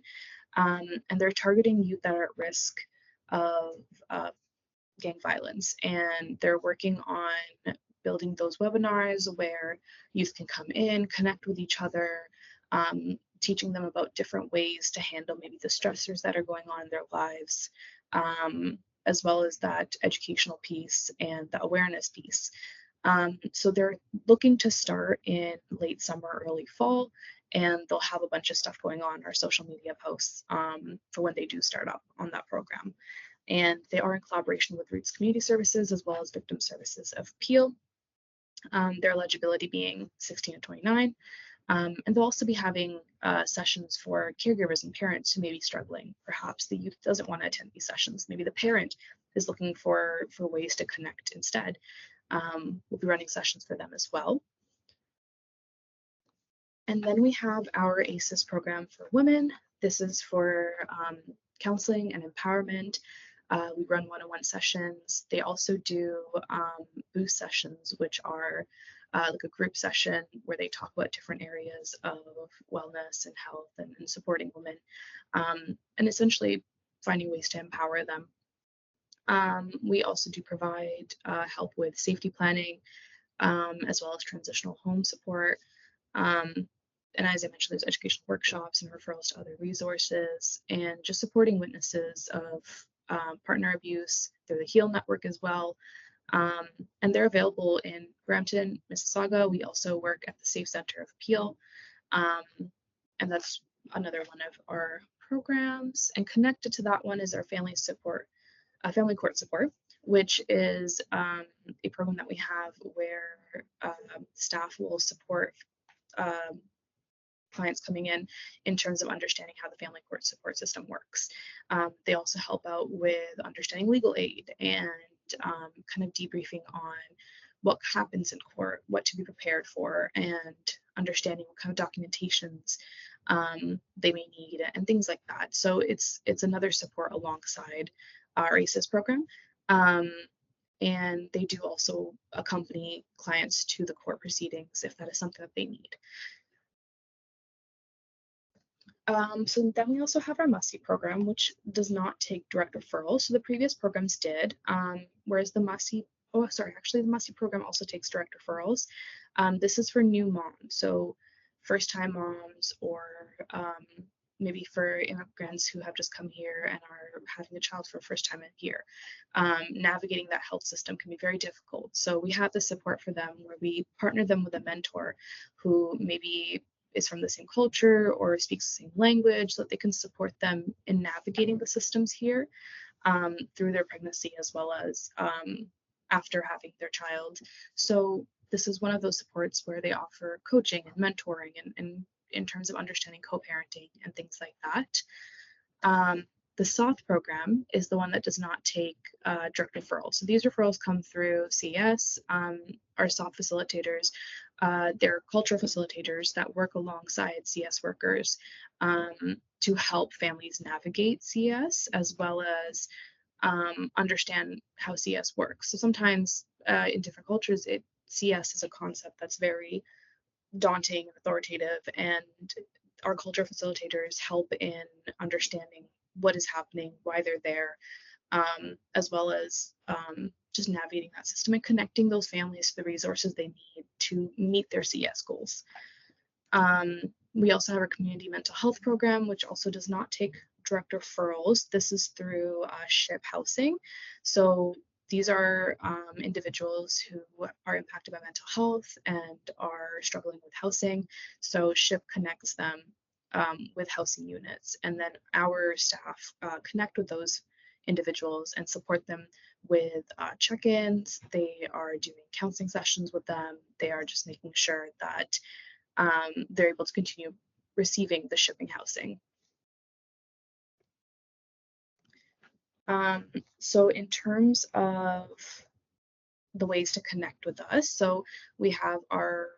And they're targeting youth that are at risk of gang violence, and they're working on building those webinars where youth can come in, connect with each other, teaching them about different ways to handle maybe the stressors that are going on in their lives, as well as that educational piece and the awareness piece. So they're looking to start in late summer, early fall, and they'll have a bunch of stuff going on our social media posts for when they do start up on that program. And they are in collaboration with Roots Community Services as well as Victim Services of Peel. Their eligibility being 16 to 29. And they'll also be having sessions for caregivers and parents who may be struggling. Perhaps the youth doesn't want to attend these sessions. Maybe the parent is looking for ways to connect instead. We'll be running sessions for them as well. And then we have our ACES program for women. This is for counseling and empowerment. We run one-on-one sessions. They also do boost sessions, which are like a group session where they talk about different areas of wellness and health and supporting women, and essentially finding ways to empower them. We also do provide help with safety planning, as well as transitional home support. And as I mentioned, there's educational workshops and referrals to other resources, and just supporting witnesses of partner abuse through the HEAL network as well. And they're available in Brampton, Mississauga. We also work at the Safe Center of Peel. And that's another one of our programs. And connected to that one is our family court support, which is a program that we have where staff will support clients coming in terms of understanding how the family court support system works. They also help out with understanding legal aid and kind of debriefing on what happens in court, what to be prepared for, and understanding what kind of documentations they may need and things like that. So it's another support alongside our ACES program. And they do also accompany clients to the court proceedings if that is something that they need. So then we also have our MUSI program, which does not take direct referrals. So the previous programs did, whereas the MUSI, the MUSI program also takes direct referrals. This is for new moms, so first-time moms, or maybe for immigrants who have just come here and are having a child for the first time in here. Navigating that health system can be very difficult. So we have the support for them where we partner them with a mentor who maybe is from the same culture or speaks the same language, so that they can support them in navigating the systems here through their pregnancy as well as after having their child. So this is one of those supports where they offer coaching and mentoring and in terms of understanding co-parenting and things like that. The SOTH program is the one that does not take direct referrals. So these referrals come through CES. Our SOTH facilitators, they're cultural facilitators that work alongside CS workers to help families navigate CS as well as understand how CS works. So sometimes in different cultures, CS is a concept that's very daunting and authoritative, and our culture facilitators help in understanding what is happening, why they're there, as well as just navigating that system and connecting those families to the resources they need to meet their CS goals. We also have our community mental health program, which also does not take direct referrals. This is through SHIP housing. So these are individuals who are impacted by mental health and are struggling with housing. So SHIP connects them with housing units, and then our staff connect with those individuals and support them with check-ins. They are doing counseling sessions with them. They are just making sure that they're able to continue receiving the shipping housing. So in terms of the ways to connect with us, so we have our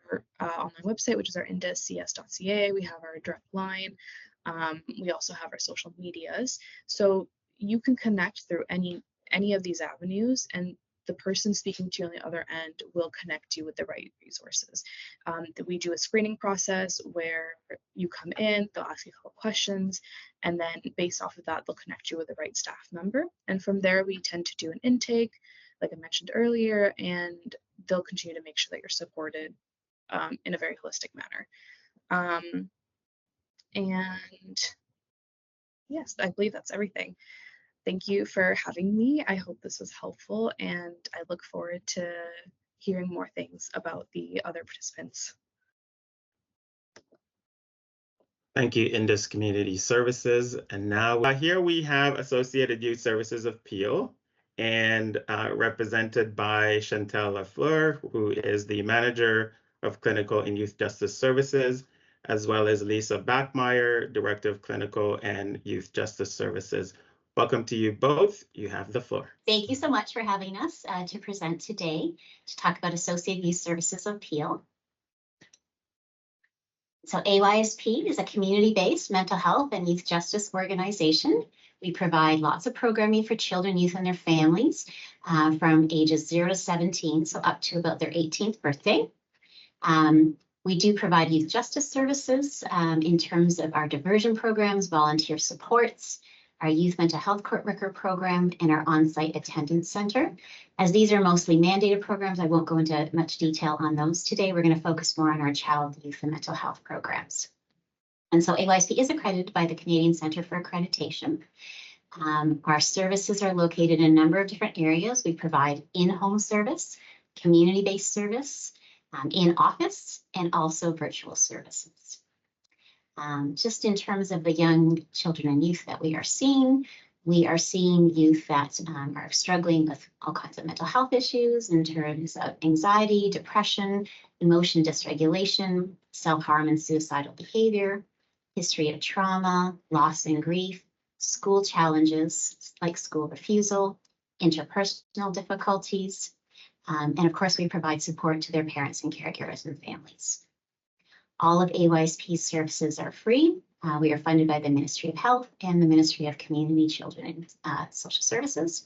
online website, which is our induscs.ca. We have our direct line. We also have our social medias. So you can connect through any of these avenues, and the person speaking to you on the other end will connect you with the right resources. We do a screening process where you come in, they'll ask you a couple questions, and then based off of that, they'll connect you with the right staff member. And from there, we tend to do an intake, like I mentioned earlier, and they'll continue to make sure that you're supported in a very holistic manner. And yes, I believe that's everything. Thank you for having me. I hope this was helpful, and I look forward to hearing more things about the other participants. Thank you, Indus Community Services. And now here we have Associated Youth Services of Peel, and represented by Chantel Lafleur, who is the Manager of Clinical and Youth Justice Services, as well as Lisa Bachmeyer, Director of Clinical and Youth Justice Services. Welcome to you both. You have the floor. Thank you so much for having us to present today to talk about Associated Youth Services of Peel. So AYSP is a community-based mental health and youth justice organization. We provide lots of programming for children, youth, and their families from ages 0 to 17, so up to about their 18th birthday. We do provide youth justice services in terms of our diversion programs, volunteer supports, our youth mental health court record program, and our on-site attendance center. As these are mostly mandated programs, I won't go into much detail on those today. We're going to focus more on our child, youth, and mental health programs. And so AYSP is accredited by the Canadian Centre for Accreditation. Our services are located in a number of different areas. We provide in-home service, community-based service, in-office, and also virtual services. Just in terms of the young children and youth that we are seeing youth that are struggling with all kinds of mental health issues in terms of anxiety, depression, emotion dysregulation, self-harm and suicidal behavior, history of trauma, loss and grief, school challenges like school refusal, interpersonal difficulties, and of course we provide support to their parents and caregivers and families. All of AYSP's services are free. We are funded by the Ministry of Health and the Ministry of Community, Children and Social Services.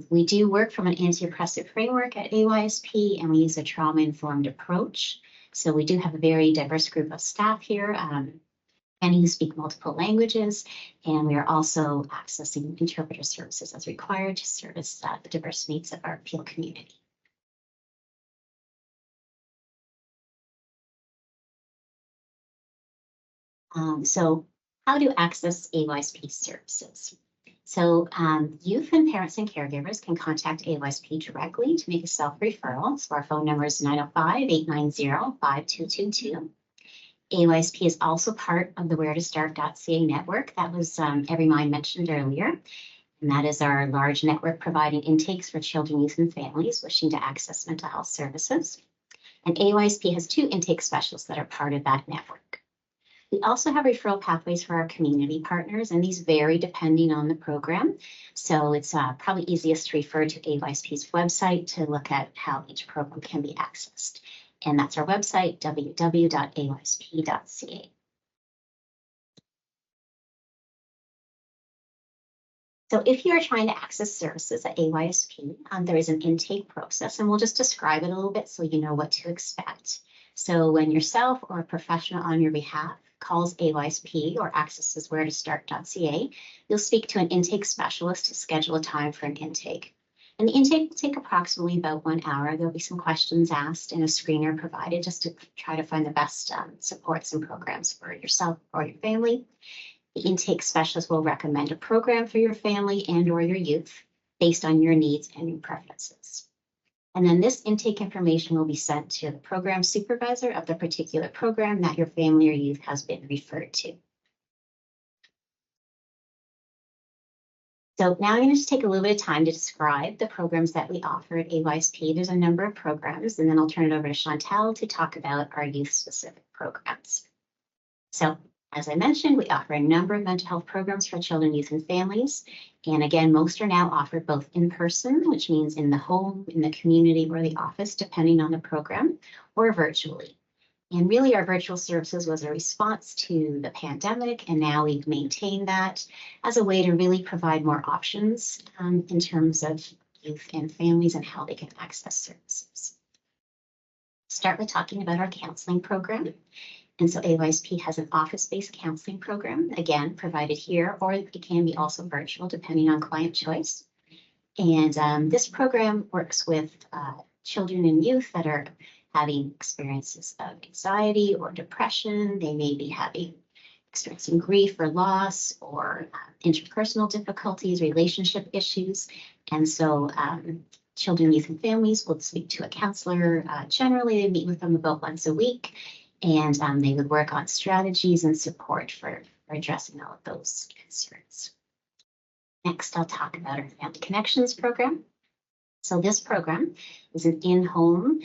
We do work from an anti-oppressive framework at AYSP, and we use a trauma-informed approach. So we do have a very diverse group of staff here, many who speak multiple languages, and we are also accessing interpreter services as required to service the diverse needs of our Peel community. So how to access AYSP services? So youth and parents and caregivers can contact AYSP directly to make a self-referral. So our phone number is 905-890-5222. AYSP is also part of the where-to-start.ca network that was Every Mind mentioned earlier. And that is our large network providing intakes for children, youth, and families wishing to access mental health services. And AYSP has 2 intake specialists that are part of that network. We also have referral pathways for our community partners, and these vary depending on the program. So it's probably easiest to refer to AYSP's website to look at how each program can be accessed. And that's our website, www.aysp.ca. So if you're trying to access services at AYSP, there is an intake process, and we'll just describe it a little bit so you know what to expect. So when yourself or a professional on your behalf calls AYSP or accesses where-to-start.ca, you'll speak to an intake specialist to schedule a time for an intake. And the intake will take approximately about 1 hour. There'll be some questions asked and a screener provided just to try to find the best supports and programs for yourself or your family. The intake specialist will recommend a program for your family and or your youth based on your needs and your preferences. And then this intake information will be sent to the program supervisor of the particular program that your family or youth has been referred to. So now I'm going to just take a little bit of time to describe the programs that we offer at AYSP. There's a number of programs, and then I'll turn it over to Chantal to talk about our youth-specific programs. So as I mentioned, we offer a number of mental health programs for children, youth, and families. And again, most are now offered both in person, which means in the home, in the community, or the office, depending on the program, or virtually. And really, our virtual services was a response to the pandemic, and now we've maintained that as a way to really provide more options in terms of youth and families and how they can access services. Start with talking about our counseling program. And so AYSP has an office-based counseling program, again, provided here, or it can be also virtual, depending on client choice. And this program works with children and youth that are having experiences of anxiety or depression. They may be experiencing grief or loss or interpersonal difficulties, relationship issues. And so children, youth, and families will speak to a counselor. Generally, they meet with them about once a week. And they would work on strategies and support for addressing all of those concerns. Next, I'll talk about our Family Connections program. So this program is an in-home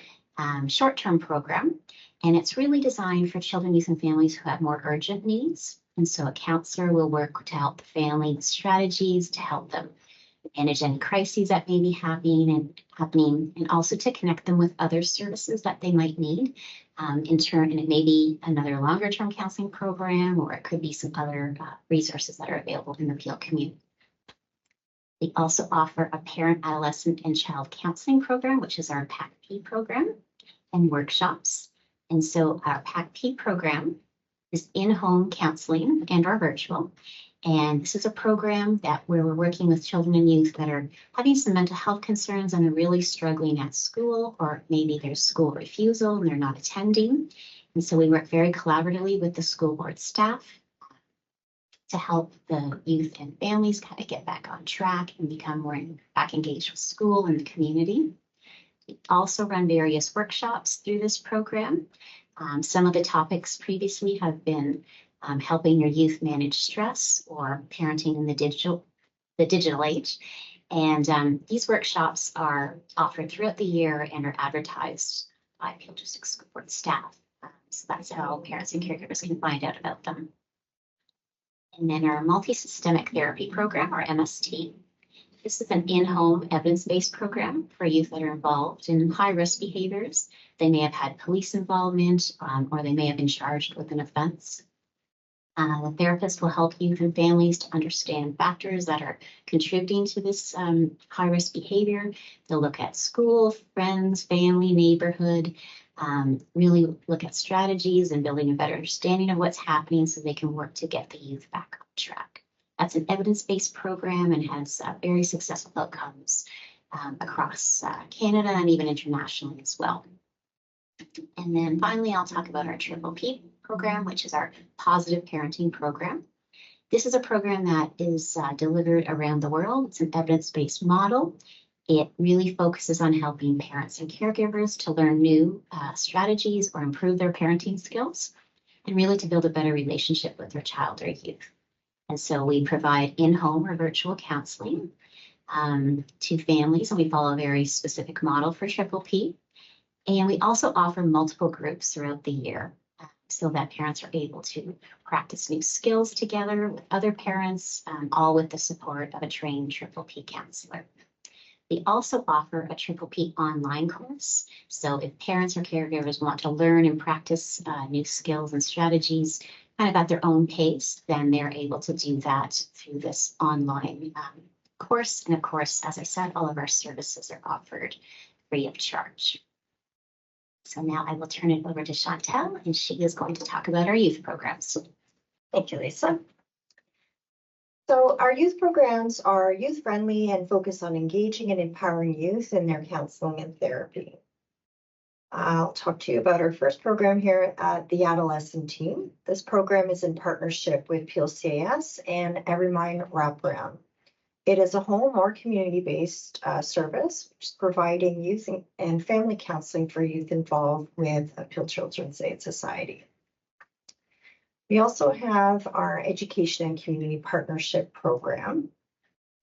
short-term program, and it's really designed for children, youth, and families who have more urgent needs. And so a counselor will work to help the family with strategies to help them manage any crises that may be happening, and also to connect them with other services that they might need in turn. And it may be another longer term counseling program, or it could be some other resources that are available in the Peel community. We also offer a parent, adolescent, and child counseling program, which is our PAC-P program, and workshops. And so our PAC-P program is in-home counseling and or virtual. And this is a program where we're working with children and youth that are having some mental health concerns and are really struggling at school, or maybe there's school refusal and they're not attending. And so we work very collaboratively with the school board staff to help the youth and families kind of get back on track and become more back engaged with school and the community. We also run various workshops through this program. Some of the topics previously have been helping your youth manage stress or parenting in the digital age. And these workshops are offered throughout the year and are advertised by Peel District School Board staff. So that's how parents and caregivers can find out about them. And then our multi-systemic therapy program, or MST. This is an in-home evidence-based program for youth that are involved in high-risk behaviors. They may have had police involvement, or they may have been charged with an offense. The therapist will help youth and families to understand factors that are contributing to this high-risk behavior. They'll look at school, friends, family, neighborhood, really look at strategies and building a better understanding of what's happening so they can work to get the youth back on track. That's an evidence-based program and has very successful outcomes across Canada and even internationally as well. And then finally, I'll talk about our Triple P program, which is our positive parenting program. This is a program that is delivered around the world. It's an evidence-based model. It really focuses on helping parents and caregivers to learn new strategies or improve their parenting skills, and really to build a better relationship with their child or youth. And so we provide in-home or virtual counseling to families, and we follow a very specific model for Triple P. And we also offer multiple groups throughout the year so that parents are able to practice new skills together with other parents, all with the support of a trained Triple P counselor. We also offer a Triple P online course. So if parents or caregivers want to learn and practice new skills and strategies kind of at their own pace, then they're able to do that through this online course. And of course, as I said, all of our services are offered free of charge. So now I will turn it over to Chantel, and she is going to talk about our youth programs. Thank you, Lisa. So our youth programs are youth-friendly and focus on engaging and empowering youth in their counseling and therapy. I'll talk to you about our first program here at the Adolescent Team. This program is in partnership with Peelschools and Everymind Wraparound. It is a home or community-based service, which is providing youth and family counseling for youth involved with Peel Children's Aid Society. We also have our Education and Community Partnership Program.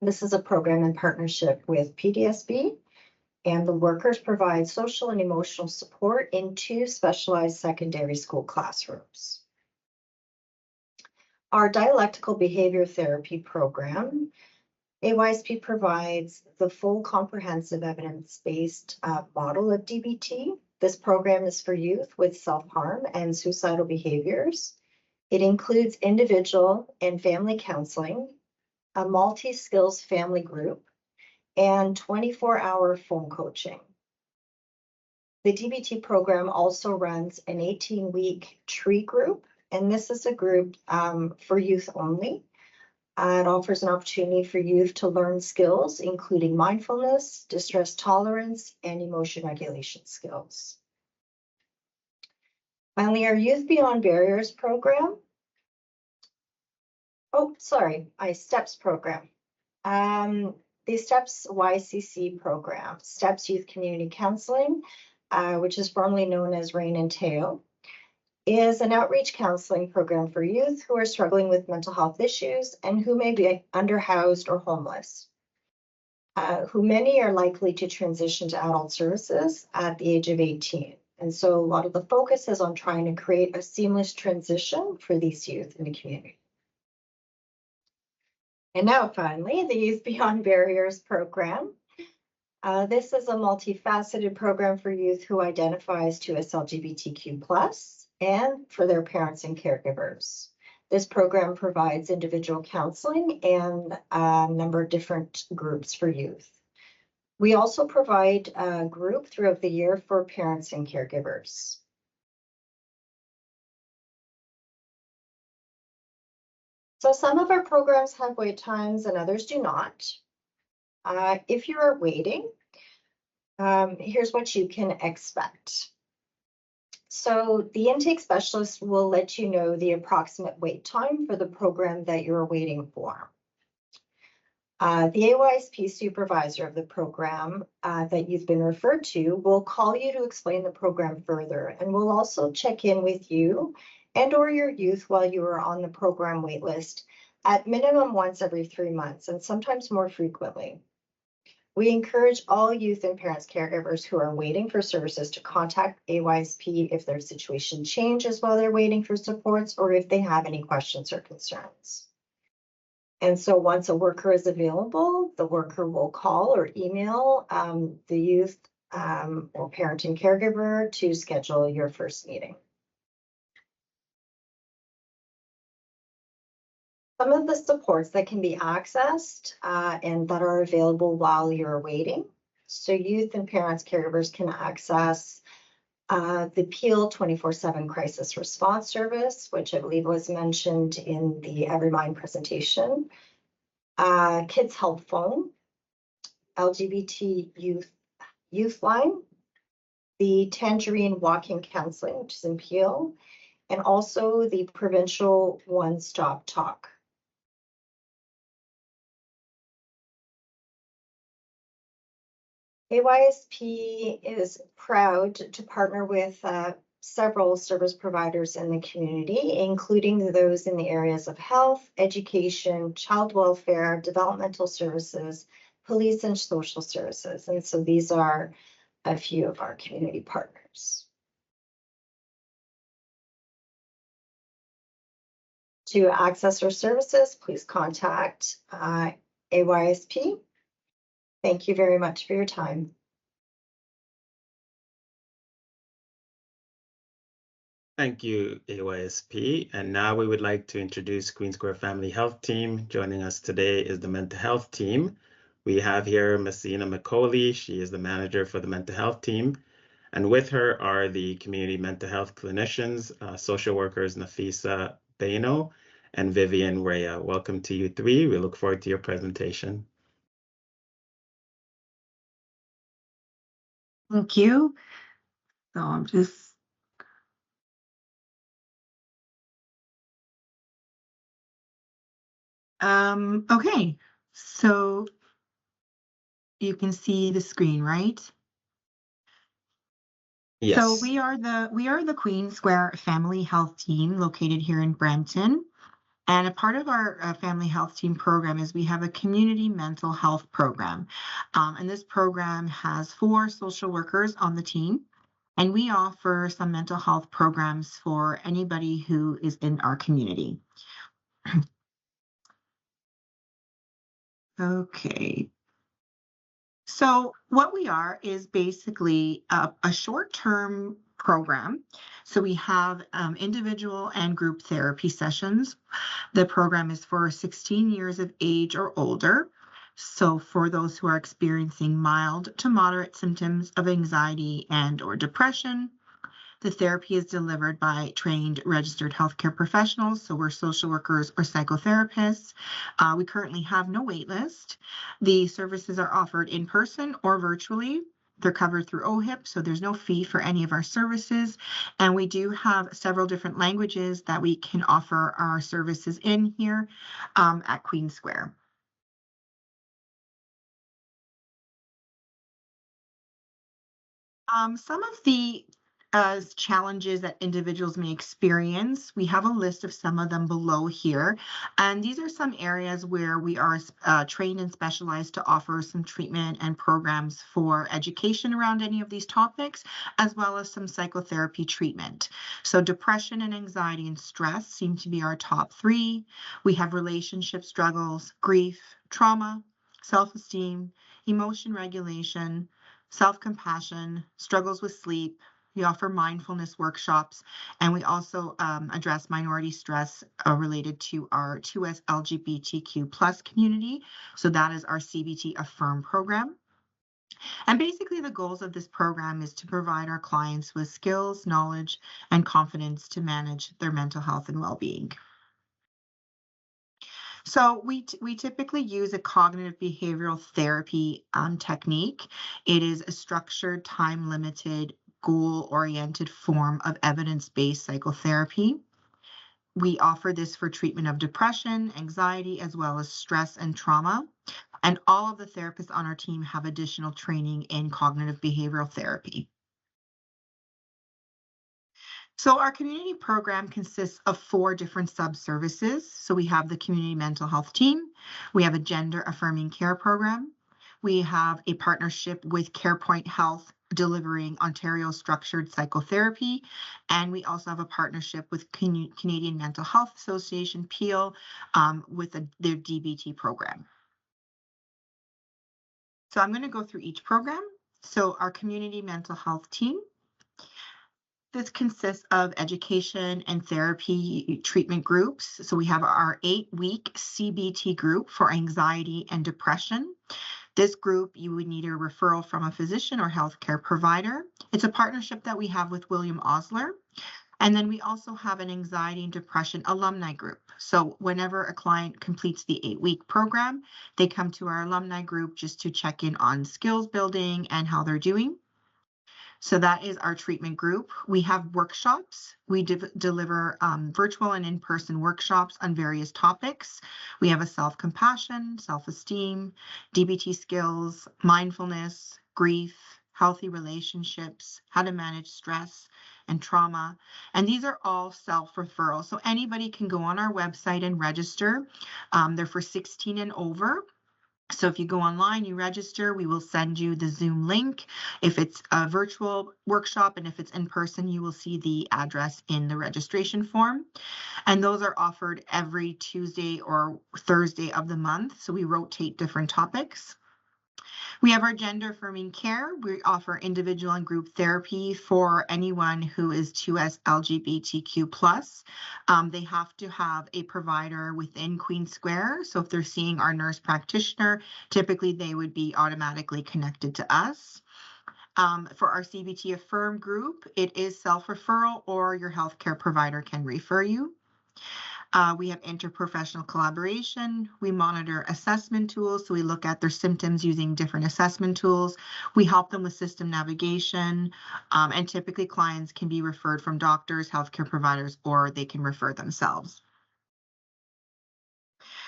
This is a program in partnership with PDSB, and the workers provide social and emotional support in 2 specialized secondary school classrooms. Our Dialectical Behavior Therapy Program, AYSP provides the full comprehensive evidence-based model of DBT. This program is for youth with self-harm and suicidal behaviors. It includes individual and family counseling, a multi-skills family group, and 24-hour phone coaching. The DBT program also runs an 18-week tree group, and this is a group for youth only. It offers an opportunity for youth to learn skills, including mindfulness, distress tolerance, and emotion regulation skills. Finally, our Youth Beyond Barriers program. STEPS program. The STEPS YCC program, STEPS Youth Community Counseling, which is formerly known as RAIN and TEO, is an outreach counseling program for youth who are struggling with mental health issues and who may be underhoused or homeless, who many are likely to transition to adult services at the age of 18. And so a lot of the focus is on trying to create a seamless transition for these youth in the community. And now finally, the Youth Beyond Barriers program. This is a multifaceted program for youth who identifies to as LGBTQ+, and for their parents and caregivers. This program provides individual counseling and a number of different groups for youth. We also provide a group throughout the year for parents and caregivers. So some of our programs have wait times and others do not. If you are waiting, here's what you can expect. So the intake specialist will let you know the approximate wait time for the program that you're waiting for. The AYSP supervisor of the program that you've been referred to will call you to explain the program further, and will also check in with you and or your youth while you are on the program waitlist at minimum once every 3 months, and sometimes more frequently. We encourage all youth and parents caregivers who are waiting for services to contact AYSP if their situation changes while they're waiting for supports or if they have any questions or concerns. And so once a worker is available, the worker will call or email the youth or parent and caregiver to schedule your first meeting. Some of the supports that can be accessed and that are available while you're waiting. So youth and parents, caregivers can access the Peel 24/7 crisis response service, which I believe was mentioned in the Evermind presentation. Kids Help Phone, LGBT youth line, the Tangerine Walking Counseling, which is in Peel, and also the provincial one-stop talk. AYSP is proud to partner with several service providers in the community, including those in the areas of health, education, child welfare, developmental services, police, and social services. And so these are a few of our community partners. To access our services, please contact AYSP. Thank you very much for your time. Thank you, AYSP. And now we would like to introduce Queen Square Family Health Team. Joining us today is the mental health team. We have here Messina McCauley. She is the manager for the mental health team. And with her are the community mental health clinicians, social workers Nafisa Baino and Vivian Rea. Welcome to you three. We look forward to your presentation. Thank you. So I'm just okay. So you can see the screen, right? Yes. So we are the Queen Square Family Health Team located here in Brampton. And a part of our family health team program is we have a community mental health program. And this program has 4 social workers on the team. And we offer some mental health programs for anybody who is in our community. Okay. So what we are is basically a short-term program. So we have individual and group therapy sessions. The program is for 16 years of age or older. So for those who are experiencing mild to moderate symptoms of anxiety and or depression, the therapy is delivered by trained registered healthcare professionals. So we're social workers or psychotherapists. We currently have no wait list. The services are offered in person or virtually. They're covered through OHIP, so there's no fee for any of our services. And we do have several different languages that we can offer our services in here at Queen Square. Some of the challenges that individuals may experience, we have a list of some of them below here. And these are some areas where we are trained and specialized to offer some treatment and programs for education around any of these topics, as well as some psychotherapy treatment. So depression and anxiety and stress seem to be our top 3. We have relationship struggles, grief, trauma, self-esteem, emotion regulation, self-compassion, struggles with sleep. We offer mindfulness workshops, and we also address minority stress related to our 2S LGBTQ plus community. So that is our CBT Affirm program. And basically the goals of this program is to provide our clients with skills, knowledge, and confidence to manage their mental health and well-being. So we typically use a cognitive behavioral therapy technique. It is a structured, time-limited, goal-oriented form of evidence-based psychotherapy. We offer this for treatment of depression, anxiety, as well as stress and trauma. And all of the therapists on our team have additional training in cognitive behavioral therapy. So our community program consists of 4 different sub-services. So we have the community mental health team. We have a gender affirming care program. We have a partnership with CarePoint Health delivering Ontario structured psychotherapy. And we also have a partnership with Canadian Mental Health Association, Peel, with their DBT program. So I'm going to go through each program. So our community mental health team. This consists of education and therapy treatment groups. So we have our 8-week CBT group for anxiety and depression. This group, you would need a referral from a physician or healthcare provider. It's a partnership that we have with William Osler. And then we also have an anxiety and depression alumni group. So whenever a client completes the 8-week program, they come to our alumni group just to check in on skills building and how they're doing. So that is our treatment group. We have workshops. We deliver virtual and in-person workshops on various topics. We have a self-compassion, self-esteem, DBT skills, mindfulness, grief, healthy relationships, how to manage stress and trauma. And these are all self-referral. So anybody can go on our website and register. They're for 16 and over. So if you go online, you register, we will send you the Zoom link. If it's a virtual workshop and if it's in person, you will see the address in the registration form. And those are offered every Tuesday or Thursday of the month. So we rotate different topics. We have our gender affirming care. We offer individual and group therapy for anyone who is 2S LGBTQ+. They have to have a provider within Queen Square. So if they're seeing our nurse practitioner, typically they would be automatically connected to us. For our CBT Affirm group, it is self-referral or your healthcare provider can refer you. We have interprofessional collaboration. We monitor assessment tools. So we look at their symptoms using different assessment tools. We help them with system navigation. And typically clients can be referred from doctors, healthcare providers, or they can refer themselves.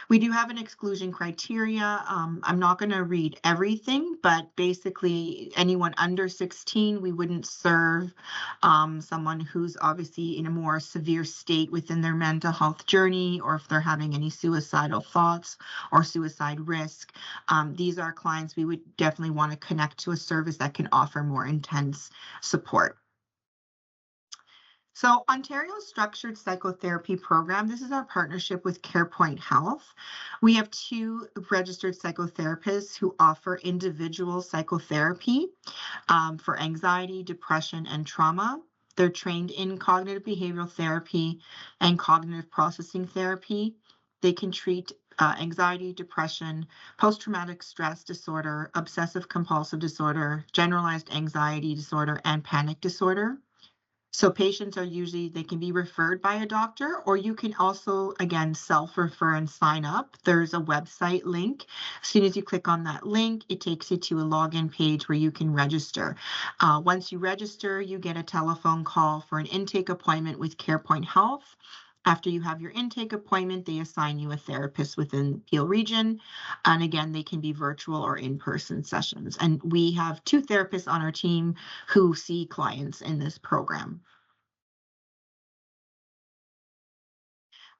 We do have an exclusion criteria. I'm not going to read everything, but basically anyone under 16, we wouldn't serve someone who's obviously in a more severe state within their mental health journey, or if they're having any suicidal thoughts or suicide risk. These are clients we would definitely want to connect to a service that can offer more intense support. So Ontario's Structured Psychotherapy Program, this is our partnership with CarePoint Health. We have 2 registered psychotherapists who offer individual psychotherapy for anxiety, depression, and trauma. They're trained in cognitive behavioral therapy and cognitive processing therapy. They can treat anxiety, depression, post-traumatic stress disorder, obsessive compulsive disorder, generalized anxiety disorder, and panic disorder. So patients are usually, they can be referred by a doctor, or you can also, again, self-refer and sign up. There's a website link. As soon as you click on that link, it takes you to a login page where you can register. Once you register, you get a telephone call for an intake appointment with CarePoint Health. After you have your intake appointment, they assign you a therapist within Peel region. And again, they can be virtual or in-person sessions. And we have 2 therapists on our team who see clients in this program.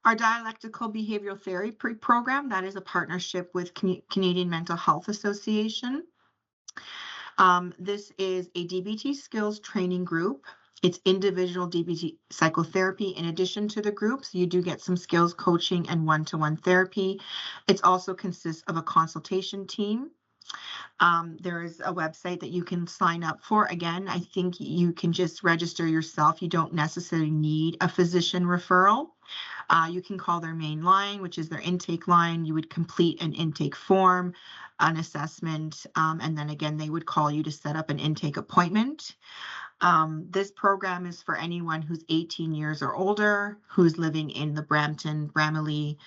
Our dialectical behavioral therapy program, that is a partnership with Canadian Mental Health Association. This is a DBT skills training group. It's individual DBT psychotherapy. In addition to the groups, you do get some skills coaching and one-to-one therapy. It also consists of a consultation team. There is a website that you can sign up for. Again, I think you can just register yourself. You don't necessarily need a physician referral. You can call their main line, which is their intake line. You would complete an intake form, an assessment, and then again, they would call you to set up an intake appointment. This program is for anyone who's 18 years or older, who's living in the Brampton, Bramalea,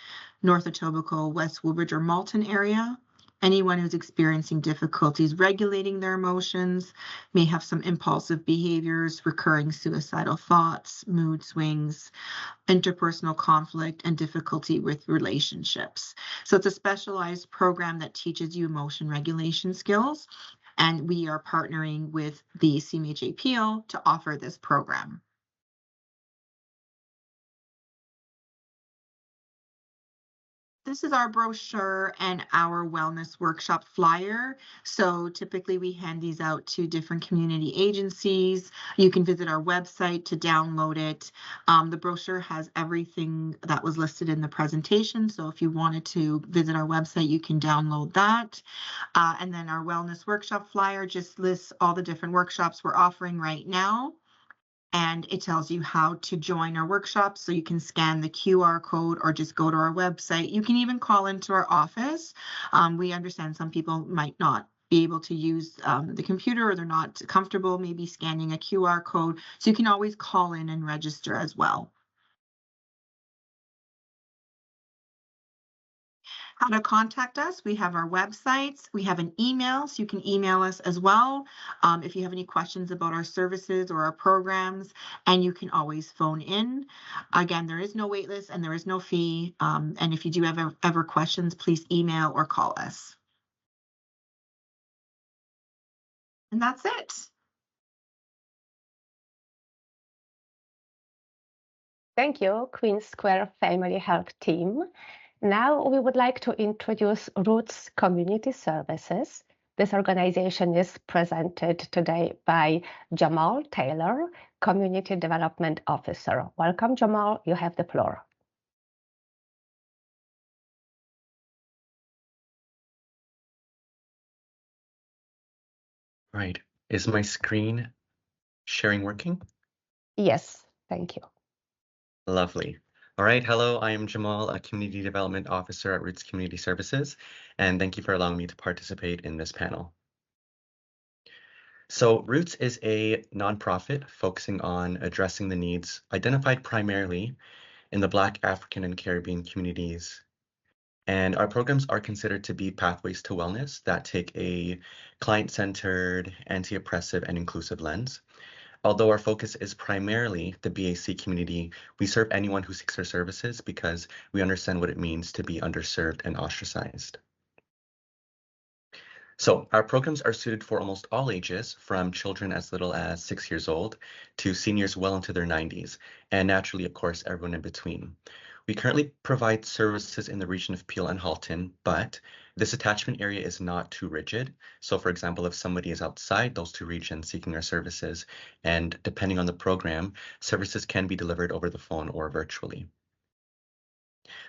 North Etobicoke, West Woodbridge, or Malton area. Anyone who's experiencing difficulties regulating their emotions, may have some impulsive behaviors, recurring suicidal thoughts, mood swings, interpersonal conflict, and difficulty with relationships. So it's a specialized program that teaches you emotion regulation skills. And we are partnering with the CMHA Peel to offer this program. this is our brochure and our wellness workshop flyer. So typically we hand these out to different community agencies. You can visit our website to download it. The brochure has everything that was listed in the presentation. So if you wanted to visit our website, you can download that. And then our wellness workshop flyer just lists all the different workshops we're offering right now. And it tells you how to join our workshops. So you can scan the QR code or just go to our website. You can even call into our office. We understand some people might not be able to use the computer, or they're not comfortable maybe scanning a QR code. So you can always call in and register as well. How to contact us: we have our websites, we have an email, so you can email us as well if you have any questions about our services or our programs, and you can always phone in. Again, there is no wait list and there is no fee, and if you do have ever questions, please email or call us. And that's it. Thank you, Queen Square Family Health Team. Now we would like to introduce Roots Community Services. This organization is presented today by Jamal Taylor, Community Development Officer. Welcome, Jamal. You have the floor. Right. Is my screen sharing working? Yes, thank you. Lovely. All right. Hello, I am Jamal, a Community Development Officer at Roots Community Services, and thank you for allowing me to participate in this panel. So Roots is a nonprofit focusing on addressing the needs identified primarily in the Black, African, and Caribbean communities. And our programs are considered to be pathways to wellness that take a client-centered, anti-oppressive, and inclusive lens. Although our focus is primarily the BAC community, we serve anyone who seeks our services because we understand what it means to be underserved and ostracized. So our programs are suited for almost all ages, from children as little as 6 years old to seniors well into their 90s, and naturally, of course, everyone in between. We currently provide services in the region of Peel and Halton, but this attachment area is not too rigid. So for example, if somebody is outside those two regions seeking our services, and depending on the program, services can be delivered over the phone or virtually.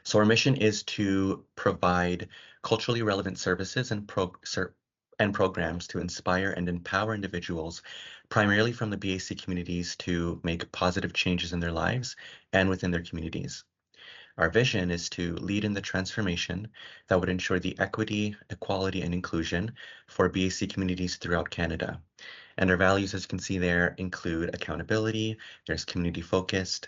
So our mission is to provide culturally relevant services and programs to inspire and empower individuals, primarily from the BAC communities, to make positive changes in their lives and within their communities. Our vision is to lead in the transformation that would ensure the equity, equality, and inclusion for BAC communities throughout Canada. And our values, as you can see there, include accountability, there's community-focused,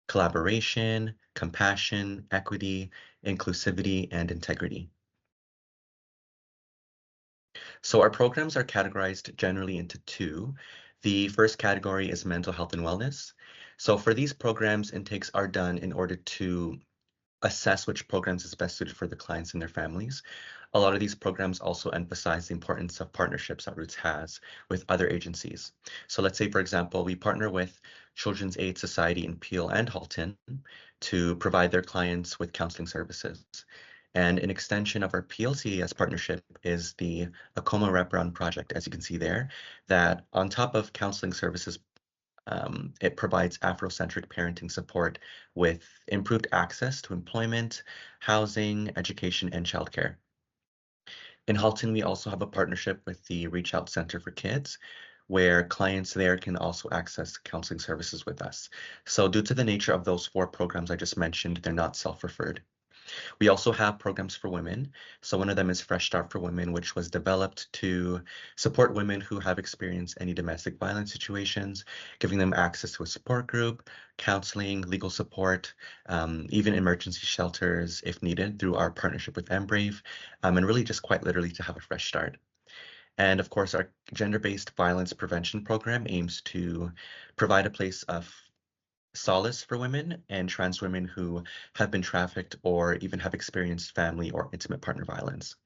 collaboration, compassion, equity, inclusivity, and integrity. So our programs are categorized generally into two. The first category is mental health and wellness. So for these programs, intakes are done in order to assess which programs is best suited for the clients and their families. A lot of these programs also emphasize the importance of partnerships that Roots has with other agencies. So let's say, for example, we partner with Children's Aid Society in Peel and Halton to provide their clients with counseling services. And an extension of our PLCAS partnership is the Acoma Wraparound Project, as you can see there, that on top of counseling services, it provides Afrocentric parenting support with improved access to employment, housing, education, and childcare. In Halton, we also have a partnership with the Reach Out Center for Kids, where clients there can also access counseling services with us. So due to the nature of those four programs I just mentioned, they're not self-referred. We also have programs for women. So one of them is Fresh Start for Women, which was developed to support women who have experienced any domestic violence situations, giving them access to a support group, counseling, legal support, even emergency shelters if needed through our partnership with Embrave, and really just quite literally to have a fresh start. And of course, our gender-based violence prevention program aims to provide a place of solace for women and trans women who have been trafficked or even have experienced family or intimate partner violence.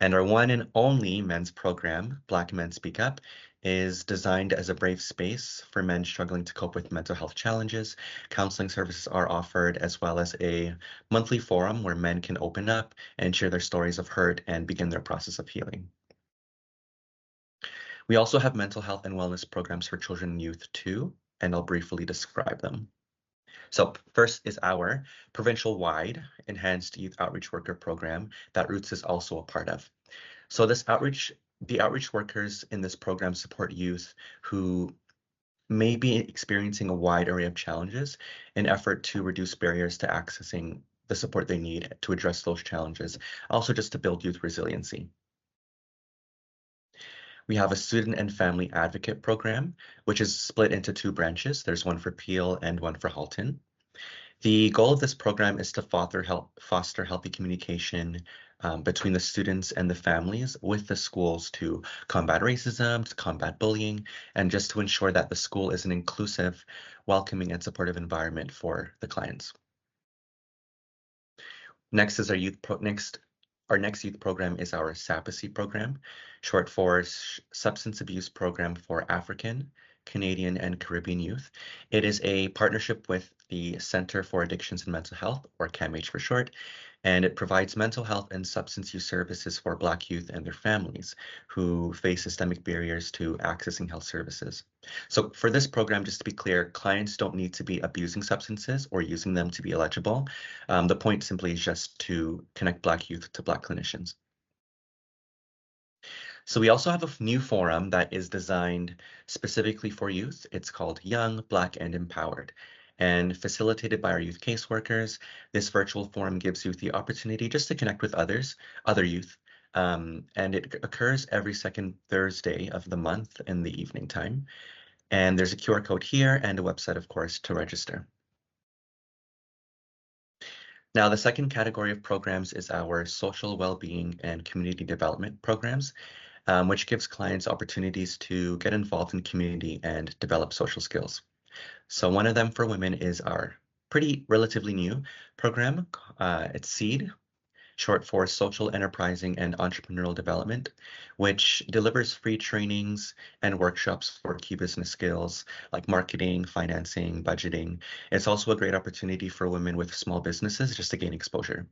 And our one and only men's program, Black Men Speak Up, is designed as a brave space for men struggling to cope with mental health challenges. Counseling services are offered, as well as a monthly forum where men can open up and share their stories of hurt and begin their process of healing. We also have mental health and wellness programs for children and youth too, and I'll briefly describe them. So first is our provincial-wide Enhanced Youth Outreach Worker Program that Roots is also a part of. So the outreach workers in this program support youth who may be experiencing a wide array of challenges in effort to reduce barriers to accessing the support they need to address those challenges, also just to build youth resiliency. We have a student and family advocate program, which is split into two branches. There's one for Peel and one for Halton. The goal of this program is to foster healthy communication between the students and the families with the schools to combat racism, to combat bullying, and just to ensure that the school is an inclusive, welcoming, and supportive environment for the clients. Next is our next youth program is our SAPACY program, short for Substance Abuse Program for African, Canadian, and Caribbean youth. It is a partnership with the Center for Addictions and Mental Health, or CAMH for short, and it provides mental health and substance use services for Black youth and their families who face systemic barriers to accessing health services. So for this program, just to be clear, clients don't need to be abusing substances or using them to be eligible. The point simply is just to connect Black youth to Black clinicians. So we also have a new forum that is designed specifically for youth. It's called Young, Black, and Empowered. And facilitated by our youth caseworkers, this virtual forum gives youth the opportunity just to connect with other youth. And it occurs every second Thursday of the month in the evening time. And there's a QR code here and a website, of course, to register. Now, the second category of programs is our social well-being and community development programs, which gives clients opportunities to get involved in community and develop social skills. So one of them for women is our relatively new program. It's SEED, short for Social Enterprising and Entrepreneurial Development, which delivers free trainings and workshops for key business skills like marketing, financing, budgeting. It's also a great opportunity for women with small businesses just to gain exposure.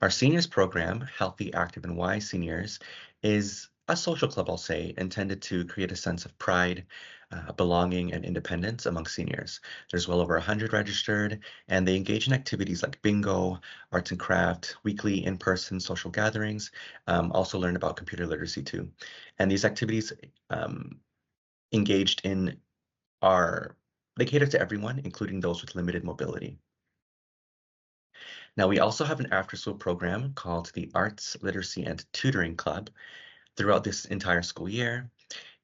Our seniors program, Healthy, Active, and Wise Seniors, is a social club, I'll say, intended to create a sense of pride, belonging, and independence among seniors. There's well over 100 registered, and they engage in activities like bingo, arts and craft, weekly in-person social gatherings, also learn about computer literacy too. And these activities engaged in they cater to everyone, including those with limited mobility. Now, we also have an after-school program called the Arts, Literacy, and Tutoring Club throughout this entire school year.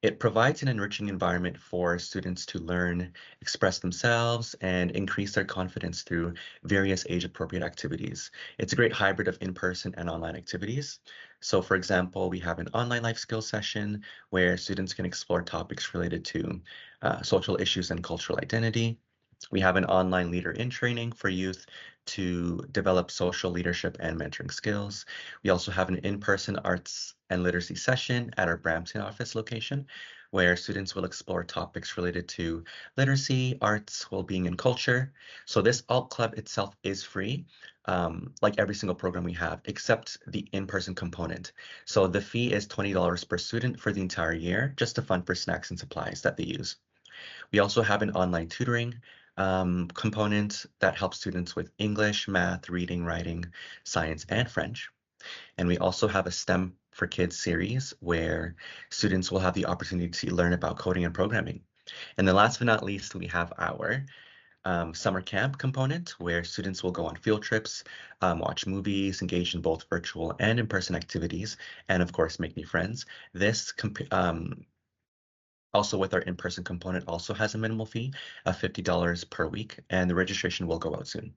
It provides an enriching environment for students to learn, express themselves, and increase their confidence through various age-appropriate activities. It's a great hybrid of in-person and online activities. So, for example, we have an online life skills session where students can explore topics related to social issues and cultural identity. We have an online leader in training for youth to develop social leadership and mentoring skills. We also have an in-person arts and literacy session at our Brampton office location, where students will explore topics related to literacy, arts, well-being, and culture. So this alt club itself is free, like every single program we have, except the in-person component. So the fee is $20 per student for the entire year, just to fund for snacks and supplies that they use. We also have an online tutoring component that helps students with English, math, reading, writing, science, and French. And we also have a STEM for Kids series where students will have the opportunity to learn about coding and programming. And then last but not least, we have our summer camp component where students will go on field trips, watch movies, engage in both virtual and in-person activities, and of course, make new friends. This also, with our in-person component, also has a minimal fee of $50 per week, and the registration will go out soon.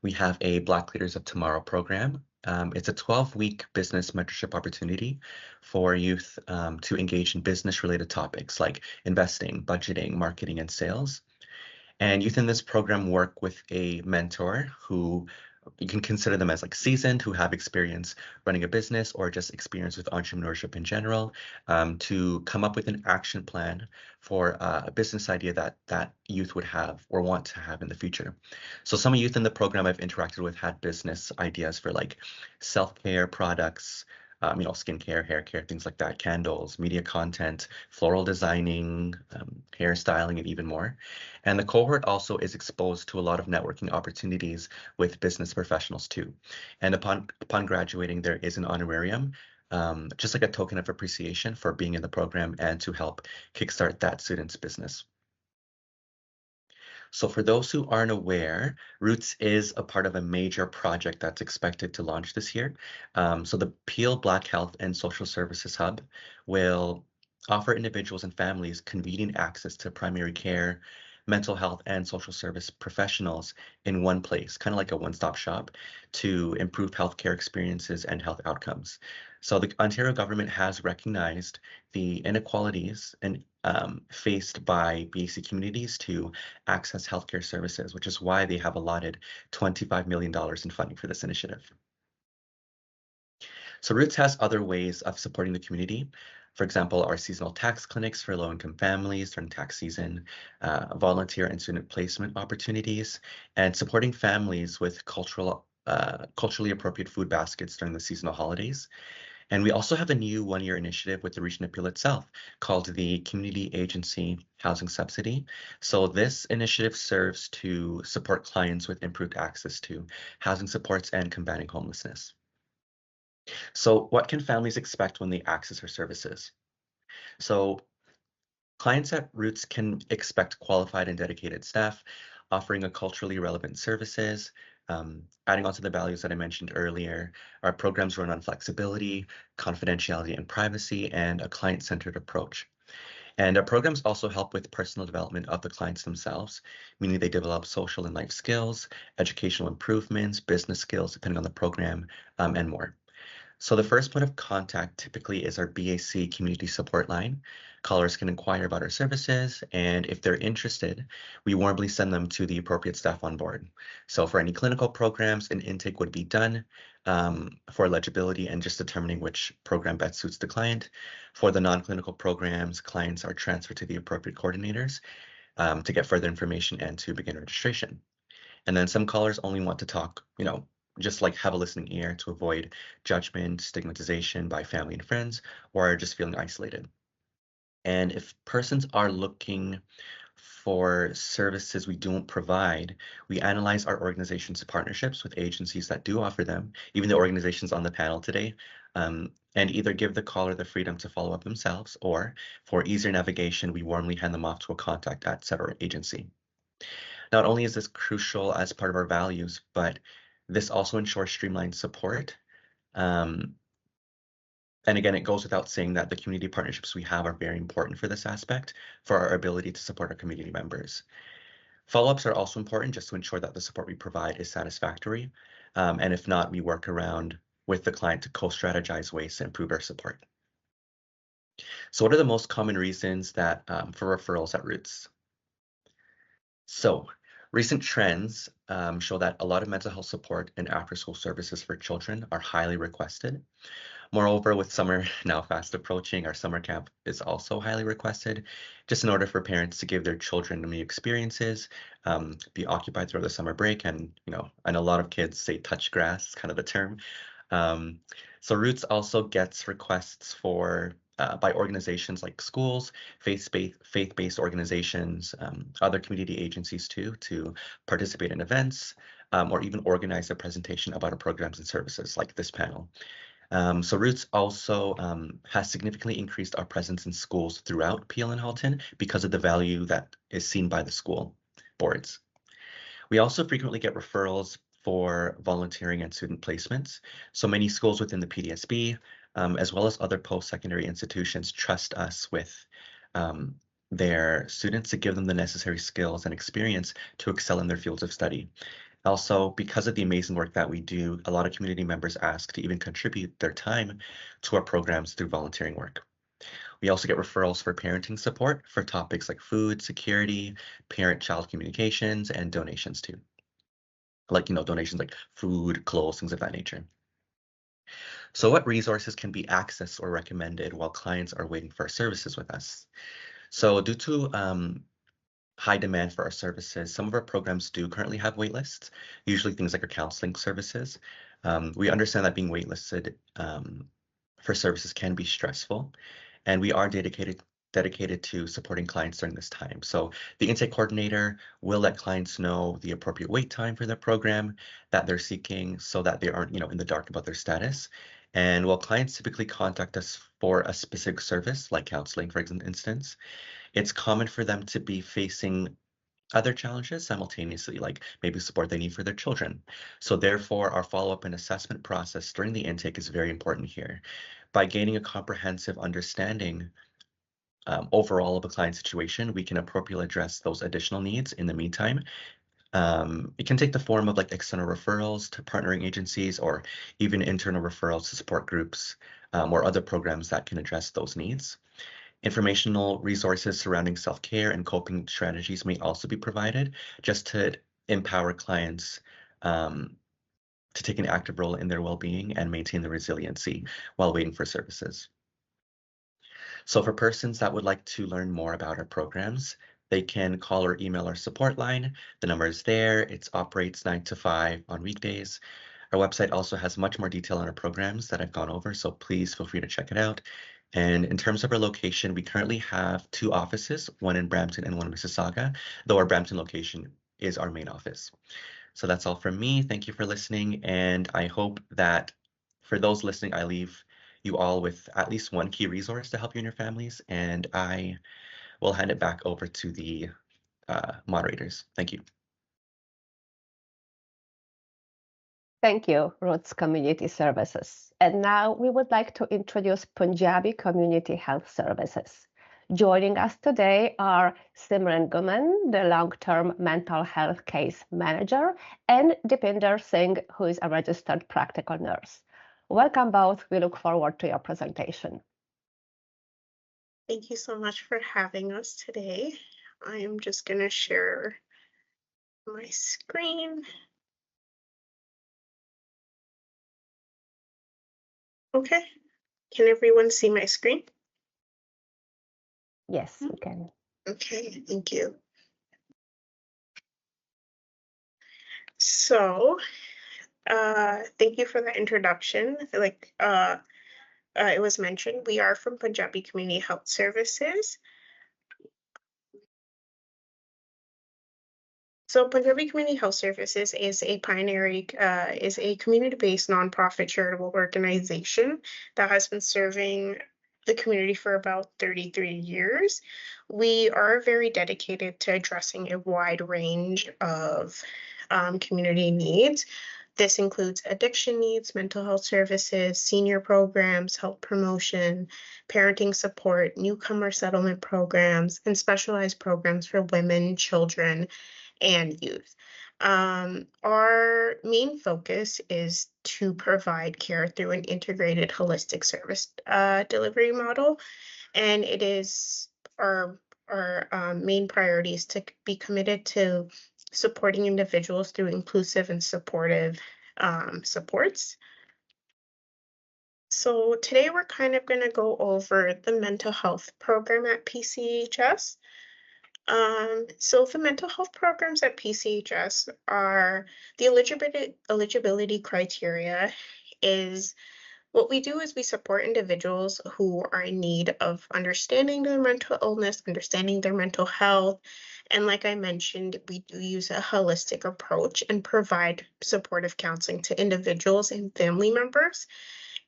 We have a Black Leaders of Tomorrow program. It's a 12-week business mentorship opportunity for youth to engage in business-related topics like investing, budgeting, marketing, and sales. And youth in this program work with a mentor who you can consider them as like seasoned, who have experience running a business or just experience with entrepreneurship in general, to come up with an action plan for a business idea that youth would have or want to have in the future. So some youth in the program I've interacted with had business ideas for like self-care products, skincare, hair care, things like that, candles, media content, floral designing, hairstyling, and even more. And the cohort also is exposed to a lot of networking opportunities with business professionals too. And upon graduating, there is an honorarium, just like a token of appreciation for being in the program and to help kickstart that student's business. So for those who aren't aware, Roots is a part of a major project that's expected to launch this year. So the Peel Black Health and Social Services Hub will offer individuals and families convenient access to primary care, mental health, and social service professionals in one place, kind of like a one-stop shop, to improve healthcare experiences and health outcomes. So the Ontario government has recognized the inequalities and faced by BC communities to access healthcare services, which is why they have allotted $25 million in funding for this initiative. So Roots has other ways of supporting the community. For example, our seasonal tax clinics for low-income families during tax season, volunteer and student placement opportunities, and supporting families with culturally appropriate food baskets during the seasonal holidays. And we also have a new one-year initiative with the Region of Peel itself called the Community Agency Housing Subsidy. So this initiative serves to support clients with improved access to housing supports and combating homelessness. So what can families expect when they access our services? So clients at Roots can expect qualified and dedicated staff offering a culturally relevant services. Adding on to the values that I mentioned earlier, our programs run on flexibility, confidentiality and privacy, and a client-centered approach. And our programs also help with personal development of the clients themselves, meaning they develop social and life skills, educational improvements, business skills, depending on the program, and more. So the first point of contact typically is our BAC community support line. Callers can inquire about our services, and if they're interested, we warmly send them to the appropriate staff on board. So for any clinical programs, an intake would be done for eligibility and just determining which program best suits the client. For the non-clinical programs, clients are transferred to the appropriate coordinators to get further information and to begin registration. And then some callers only want to talk, just like have a listening ear to avoid judgment, stigmatization by family and friends, or just feeling isolated. And if persons are looking for services we don't provide, we analyze our organization's partnerships with agencies that do offer them, even the organizations on the panel today, and either give the caller the freedom to follow up themselves, or for easier navigation, we warmly hand them off to a contact at said agency. Not only is this crucial as part of our values, but this also ensures streamlined support. And again, it goes without saying that the community partnerships we have are very important for this aspect, for our ability to support our community members. Follow-ups are also important just to ensure that the support we provide is satisfactory. And if not, we work around with the client to co-strategize ways to improve our support. So what are the most common reasons that for referrals at Roots? So recent trends show that a lot of mental health support and after-school services for children are highly requested. Moreover, with summer now fast approaching, our summer camp is also highly requested, just in order for parents to give their children new experiences, be occupied throughout the summer break, and and a lot of kids say touch grass, kind of the term. So Roots also gets requests for by organizations like schools, faith-based organizations, other community agencies too, to participate in events or even organize a presentation about our programs and services like this panel. So Roots also has significantly increased our presence in schools throughout Peel and Halton because of the value that is seen by the school boards. We also frequently get referrals for volunteering and student placements. So many schools within the PDSB, as well as other post-secondary institutions, trust us with their students to give them the necessary skills and experience to excel in their fields of study. Also, because of the amazing work that we do, a lot of community members ask to even contribute their time to our programs through volunteering work. We also get referrals for parenting support for topics like food security, parent-child communications, and donations too. like, donations like food, clothes, things of that nature. So what resources can be accessed or recommended while clients are waiting for services with us? So due to high demand for our services, some of our programs do currently have wait lists, usually things like our counseling services. We understand that being waitlisted for services can be stressful, and we are dedicated to supporting clients during this time. So the intake coordinator will let clients know the appropriate wait time for their program that they're seeking so that they aren't, in the dark about their status. And while clients typically contact us for a specific service, like counseling, for instance, it's common for them to be facing other challenges simultaneously, like maybe support they need for their children. So therefore, our follow-up and assessment process during the intake is very important here. By gaining a comprehensive understanding overall of a client situation, we can appropriately address those additional needs in the meantime. It can take the form of like external referrals to partnering agencies or even internal referrals to support groups or other programs that can address those needs. Informational resources surrounding self-care and coping strategies may also be provided just to empower clients to take an active role in their well-being and maintain the resiliency while waiting for services. So for persons that would like to learn more about our programs, they can call or email our support line. The number is there. It operates 9 to 5 on weekdays. Our website also has much more detail on our programs that I've gone over, so please feel free to check it out. And in terms of our location, we currently have 2 offices, one in Brampton and one in Mississauga, though our Brampton location is our main office. So that's all from me. Thank you for listening, and I hope that for those listening, I leave you all with at least one key resource to help you and your families, and I will hand it back over to the moderators. Thank you. Thank you, Roots Community Services. And now we would like to introduce Punjabi Community Health Services. Joining us today are Simran Guman, the long-term mental health case manager, and Dipinder Singh, who is a registered practical nurse. Welcome both. We look forward to your presentation. Thank you so much for having us today. I am just going to share my screen. Okay, can everyone see my screen? Yes, we can. Okay, thank you. So, thank you for the introduction. Like it was mentioned, we are from Punjabi Community Health Services. So Punjabi Community Health Services is a community-based nonprofit charitable organization that has been serving the community for about 33 years. We are very dedicated to addressing a wide range of community needs. This includes addiction needs, mental health services, senior programs, health promotion, parenting support, newcomer settlement programs, and specialized programs for women, children, and youth. Our main focus is to provide care through an integrated holistic service delivery model, and it is our main priority is to be committed to supporting individuals through inclusive and supportive supports. So today we're kind of going to go over the mental health program at PCHS. So the mental health programs at PCHS are the eligibility criteria is what we do is we support individuals who are in need of understanding their mental illness, understanding their mental health. And like I mentioned, we do use a holistic approach and provide supportive counseling to individuals and family members.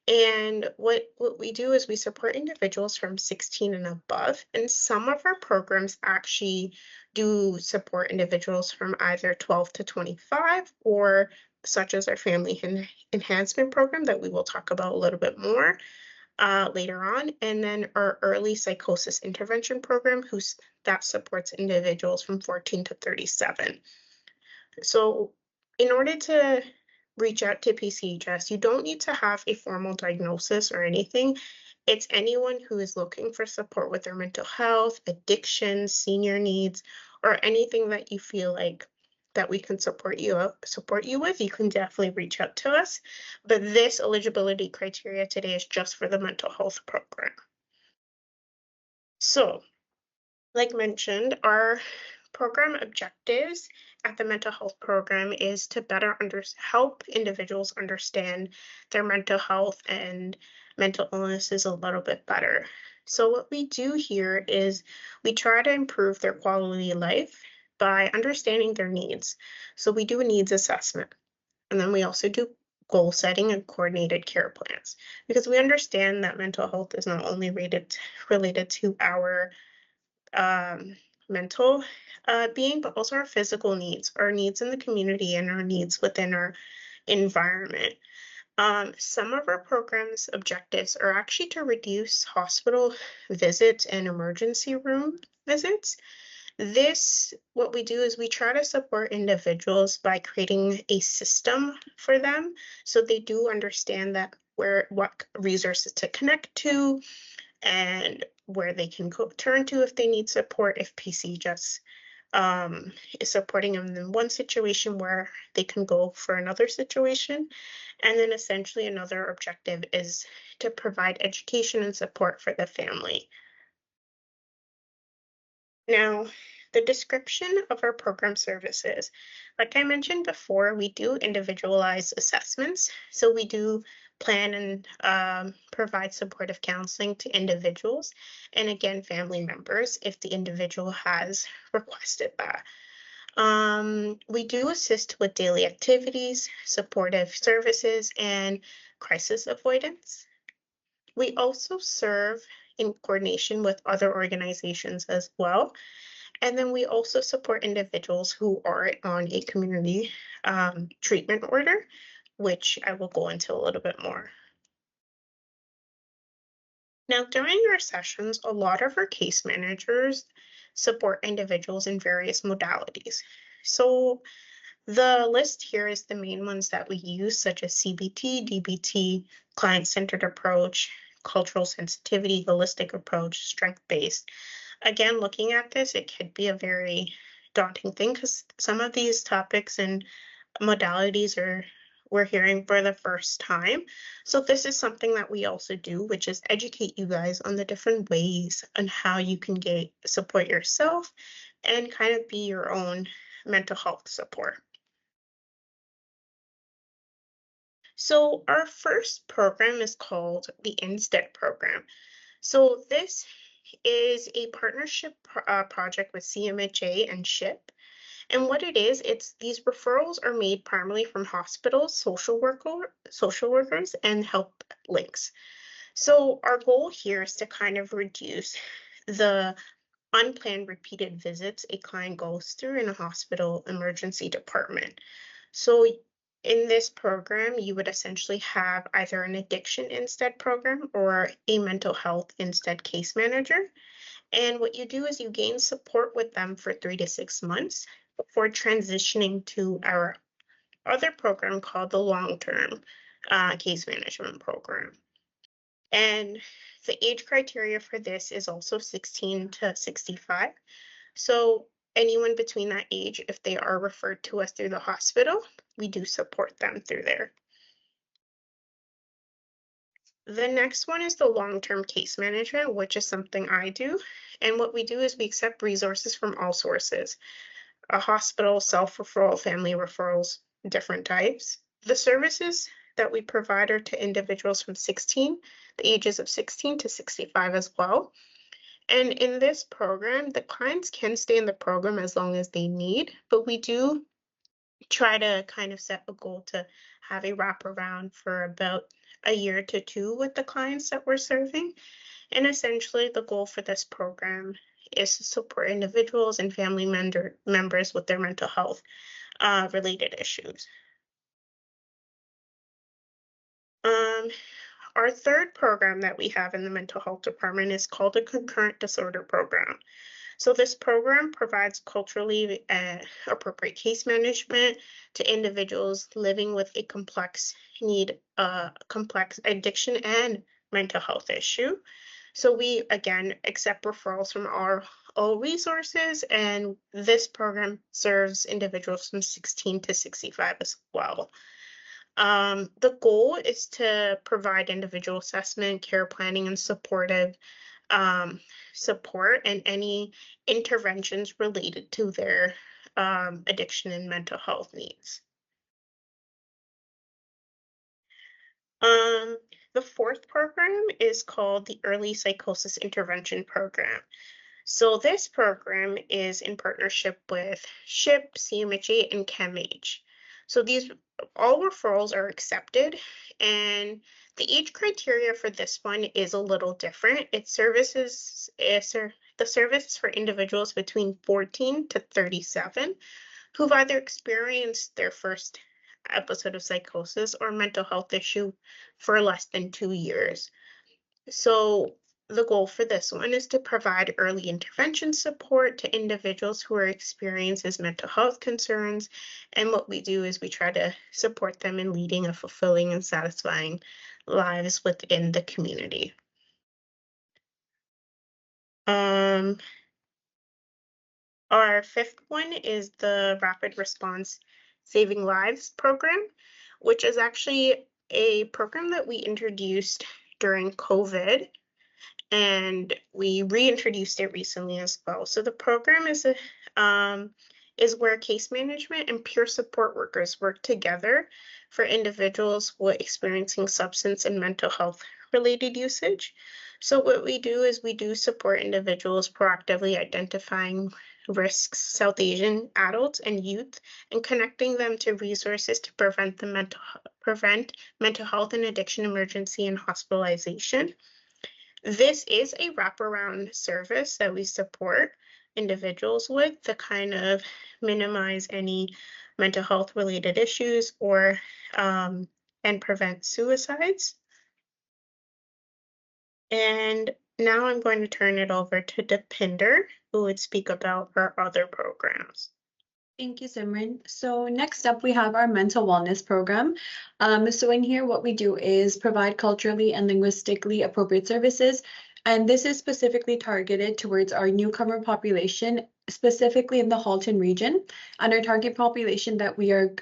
And what we do is we support individuals from 16 and above, and some of our programs actually do support individuals from either 12 to 25, or such as our family enhancement program that we will talk about a little bit more later on, and then our early psychosis intervention program that supports individuals from 14 to 37. So in order to reach out to PCHS, you don't need to have a formal diagnosis or anything. It's anyone who is looking for support with their mental health, addiction, senior needs, or anything that you feel like that we can support you with, you can definitely reach out to us. But this eligibility criteria today is just for the mental health program. So, like mentioned, our program objectives at the mental health program is to better help individuals understand their mental health and mental illnesses a little bit better. So what we do here is we try to improve their quality of life by understanding their needs. So we do a needs assessment, and then we also do goal setting and coordinated care plans, because we understand that mental health is not only related to our mental being, but also our physical needs, our needs in the community, and our needs within our environment. Some of our program's objectives are actually to reduce hospital visits and emergency room visits. What we do is we try to support individuals by creating a system for them so they do understand that what resources to connect to, and where they can turn to if they need support, if PC just is supporting them in one situation, where they can go for another situation. And then essentially another objective is to provide education and support for the family. Now, the description of our program services. Like I mentioned before, we do individualized assessments. So we do plan and provide supportive counseling to individuals, and again, family members, if the individual has requested that. We do assist with daily activities, supportive services, and crisis avoidance. We also serve in coordination with other organizations as well. And then we also support individuals who are on a community treatment order, which I will go into a little bit more. Now, during our sessions, a lot of our case managers support individuals in various modalities. So the list here is the main ones that we use, such as CBT, DBT, client-centered approach, cultural sensitivity, holistic approach, strength-based. Again, looking at this, it could be a very daunting thing, because some of these topics and modalities we're hearing for the first time. So this is something that we also do, which is educate you guys on the different ways on how you can support yourself and kind of be your own mental health support. So our first program is called the INSTEAD program. So this is a partnership project with CMHA and SHIP. And what it is, these referrals are made primarily from hospitals, social workers, and help links. So our goal here is to kind of reduce the unplanned repeated visits a client goes through in a hospital emergency department. So in this program, you would essentially have either an addiction INSTEAD program or a mental health INSTEAD case manager. And what you do is you gain support with them for 3 to 6 months before transitioning to our other program called the long-term case management program. And the age criteria for this is also 16 to 65. So anyone between that age, if they are referred to us through the hospital, we do support them through there. The next one is the long-term case management, which is something I do. And what we do is we accept resources from all sources: a hospital, self-referral, family referrals, different types. The services that we provide are to individuals from the ages of 16 to 65 as well. And in this program, the clients can stay in the program as long as they need, but we do try to kind of set a goal to have a wraparound for about a year to 2 with the clients that we're serving. And essentially the goal for this program is to support individuals and family members with their mental health related issues. Our third program that we have in the mental health department is called the Concurrent Disorder Program. So this program provides culturally appropriate case management to individuals living with a complex addiction and mental health issue. So we, again, accept referrals from our all resources, and this program serves individuals from 16 to 65 as well. The goal is to provide individual assessment, care planning, and supportive support and any interventions related to their addiction and mental health needs. The fourth program is called the Early Psychosis Intervention Program. So this program is in partnership with SHIP, CMHA, and CAMH. So these all referrals are accepted, and the age criteria for this one is a little different. The service is for individuals between 14 to 37 who've either experienced their first episode of psychosis or mental health issue for less than 2 years. So the goal for this one is to provide early intervention support to individuals who are experiencing mental health concerns. And what we do is we try to support them in leading a fulfilling and satisfying lives within the community. Our fifth one is the Rapid Response Saving Lives program, which is actually a program that we introduced during COVID, and we reintroduced it recently as well. So the program is where case management and peer support workers work together for individuals who are experiencing substance and mental health related usage. So what we do is we do support individuals proactively identifying risks, South Asian adults and youth, and connecting them to resources to prevent mental health and addiction emergency and hospitalization. This is a wraparound service that we support individuals with to kind of minimize any mental health related issues or and prevent suicides. And now I'm going to turn it over to Depinder, who would speak about our other programs. Thank you, Simran. So next up, we have our mental wellness program. So in here, what we do is provide culturally and linguistically appropriate services. And this is specifically targeted towards our newcomer population, specifically in the Halton region. And our target population that we are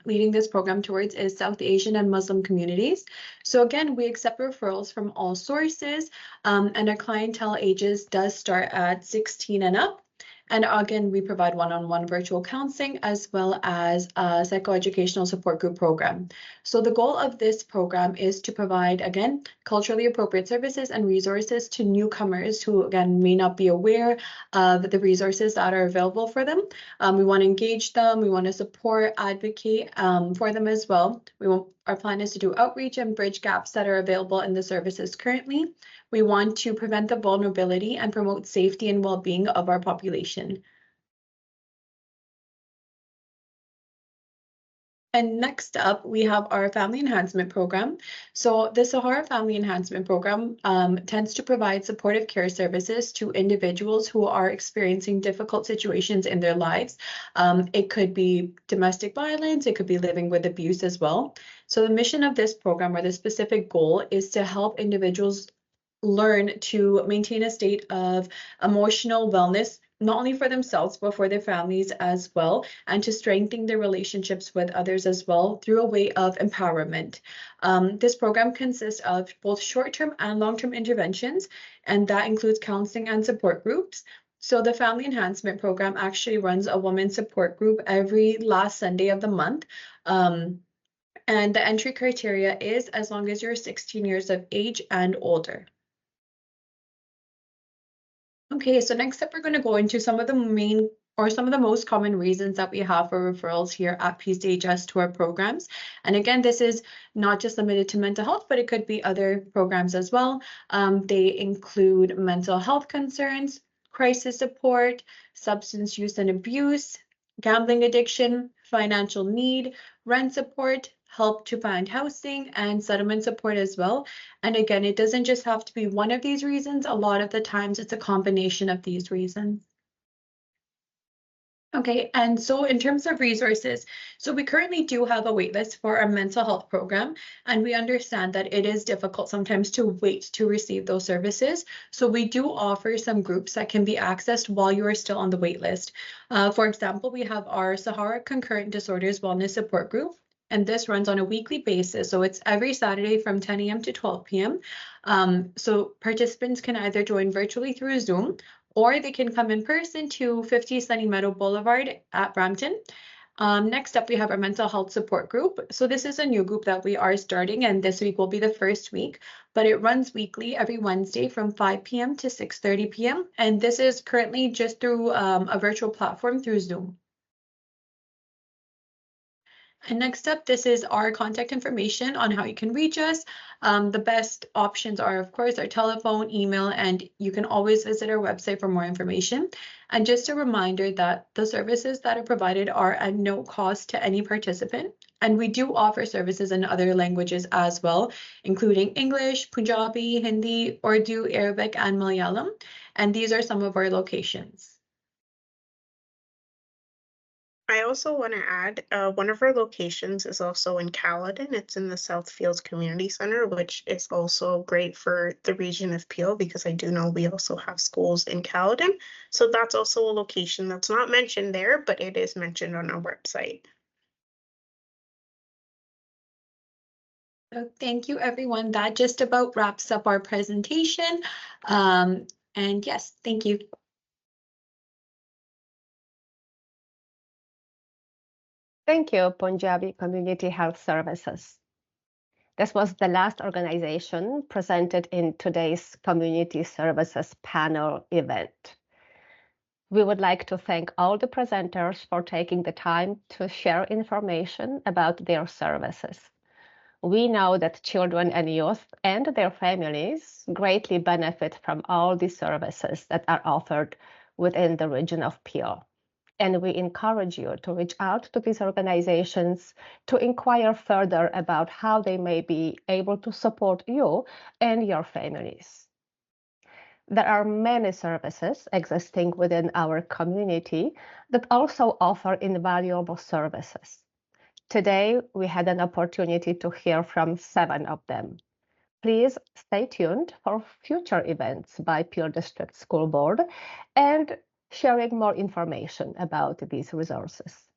leading this program towards is South Asian and Muslim communities. So again, we accept referrals from all sources, and our clientele ages does start at 16 and up. And again, we provide one-on-one virtual counseling as well as a psychoeducational support group program. So the goal of this program is to provide, again, culturally appropriate services and resources to newcomers who, again, may not be aware of the resources that are available for them. We want to engage them. We want to support, advocate for them as well. Our plan is to do outreach and bridge gaps that are available in the services currently. We want to prevent the vulnerability and promote safety and well-being of our population. And next up, we have our Family Enhancement Program. So the Sahara Family Enhancement Program tends to provide supportive care services to individuals who are experiencing difficult situations in their lives. It could be domestic violence, it could be living with abuse as well. So the mission of this program, or the specific goal, is to help individuals learn to maintain a state of emotional wellness, not only for themselves, but for their families as well, and to strengthen their relationships with others as well through a way of empowerment. This program consists of both short-term and long-term interventions, and that includes counseling and support groups. So the Family Enhancement Program actually runs a women's support group every last Sunday of the month. And the entry criteria is as long as you're 16 years of age and older. Okay, so next up, we're going to go into some of the most common reasons that we have for referrals here at PCHS to our programs. And again, this is not just limited to mental health, but it could be other programs as well. They include mental health concerns, crisis support, substance use and abuse, gambling addiction, financial need, rent support, help to find housing, and settlement support as well. And again, it doesn't just have to be one of these reasons. A lot of the times it's a combination of these reasons. Okay, and so in terms of resources, so we currently do have a wait list for our mental health program, and we understand that it is difficult sometimes to wait to receive those services. So we do offer some groups that can be accessed while you are still on the wait list. For example, we have our Sahara Concurrent Disorders Wellness Support Group, and this runs on a weekly basis. So it's every Saturday from 10 a.m. to 12 p.m. So participants can either join virtually through Zoom, or they can come in person to 50 Sunny Meadow Boulevard at Brampton. Next up, we have our mental health support group. So this is a new group that we are starting, and this week will be the first week, but it runs weekly every Wednesday from 5 p.m. to 6:30 p.m. And this is currently just through a virtual platform through Zoom. And next up, this is our contact information on how you can reach us. The best options are, of course, our telephone, email, and you can always visit our website for more information. And just a reminder that the services that are provided are at no cost to any participant. And we do offer services in other languages as well, including English, Punjabi, Hindi, Urdu, Arabic, and Malayalam. And these are some of our locations. I also want to add, one of our locations is also in Caledon. It's in the Southfields Community Center, which is also great for the region of Peel because I do know we also have schools in Caledon. So that's also a location that's not mentioned there, but it is mentioned on our website. So thank you, everyone. That just about wraps up our presentation. And yes, thank you. Thank you, Punjabi Community Health Services. This was the last organization presented in today's Community Services Panel event. We would like to thank all the presenters for taking the time to share information about their services. We know that children and youth and their families greatly benefit from all the services that are offered within the region of Peel. And we encourage you to reach out to these organizations to inquire further about how they may be able to support you and your families. There are many services existing within our community that also offer invaluable services. Today, we had an opportunity to hear from 7 of them. Please stay tuned for future events by Peel District School Board and sharing more information about these resources.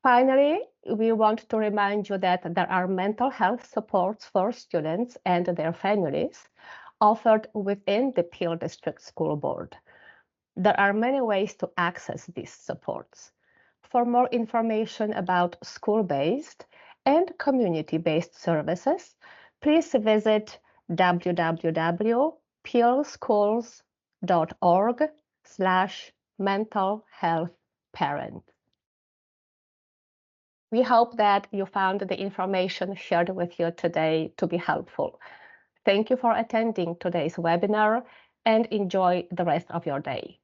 Finally, we want to remind you that there are mental health supports for students and their families offered within the Peel District School Board. There are many ways to access these supports. For more information about school-based and community-based services, please visit www.peelschools.org/mental-health-parent. We hope that you found the information shared with you today to be helpful. Thank you for attending today's webinar and enjoy the rest of your day.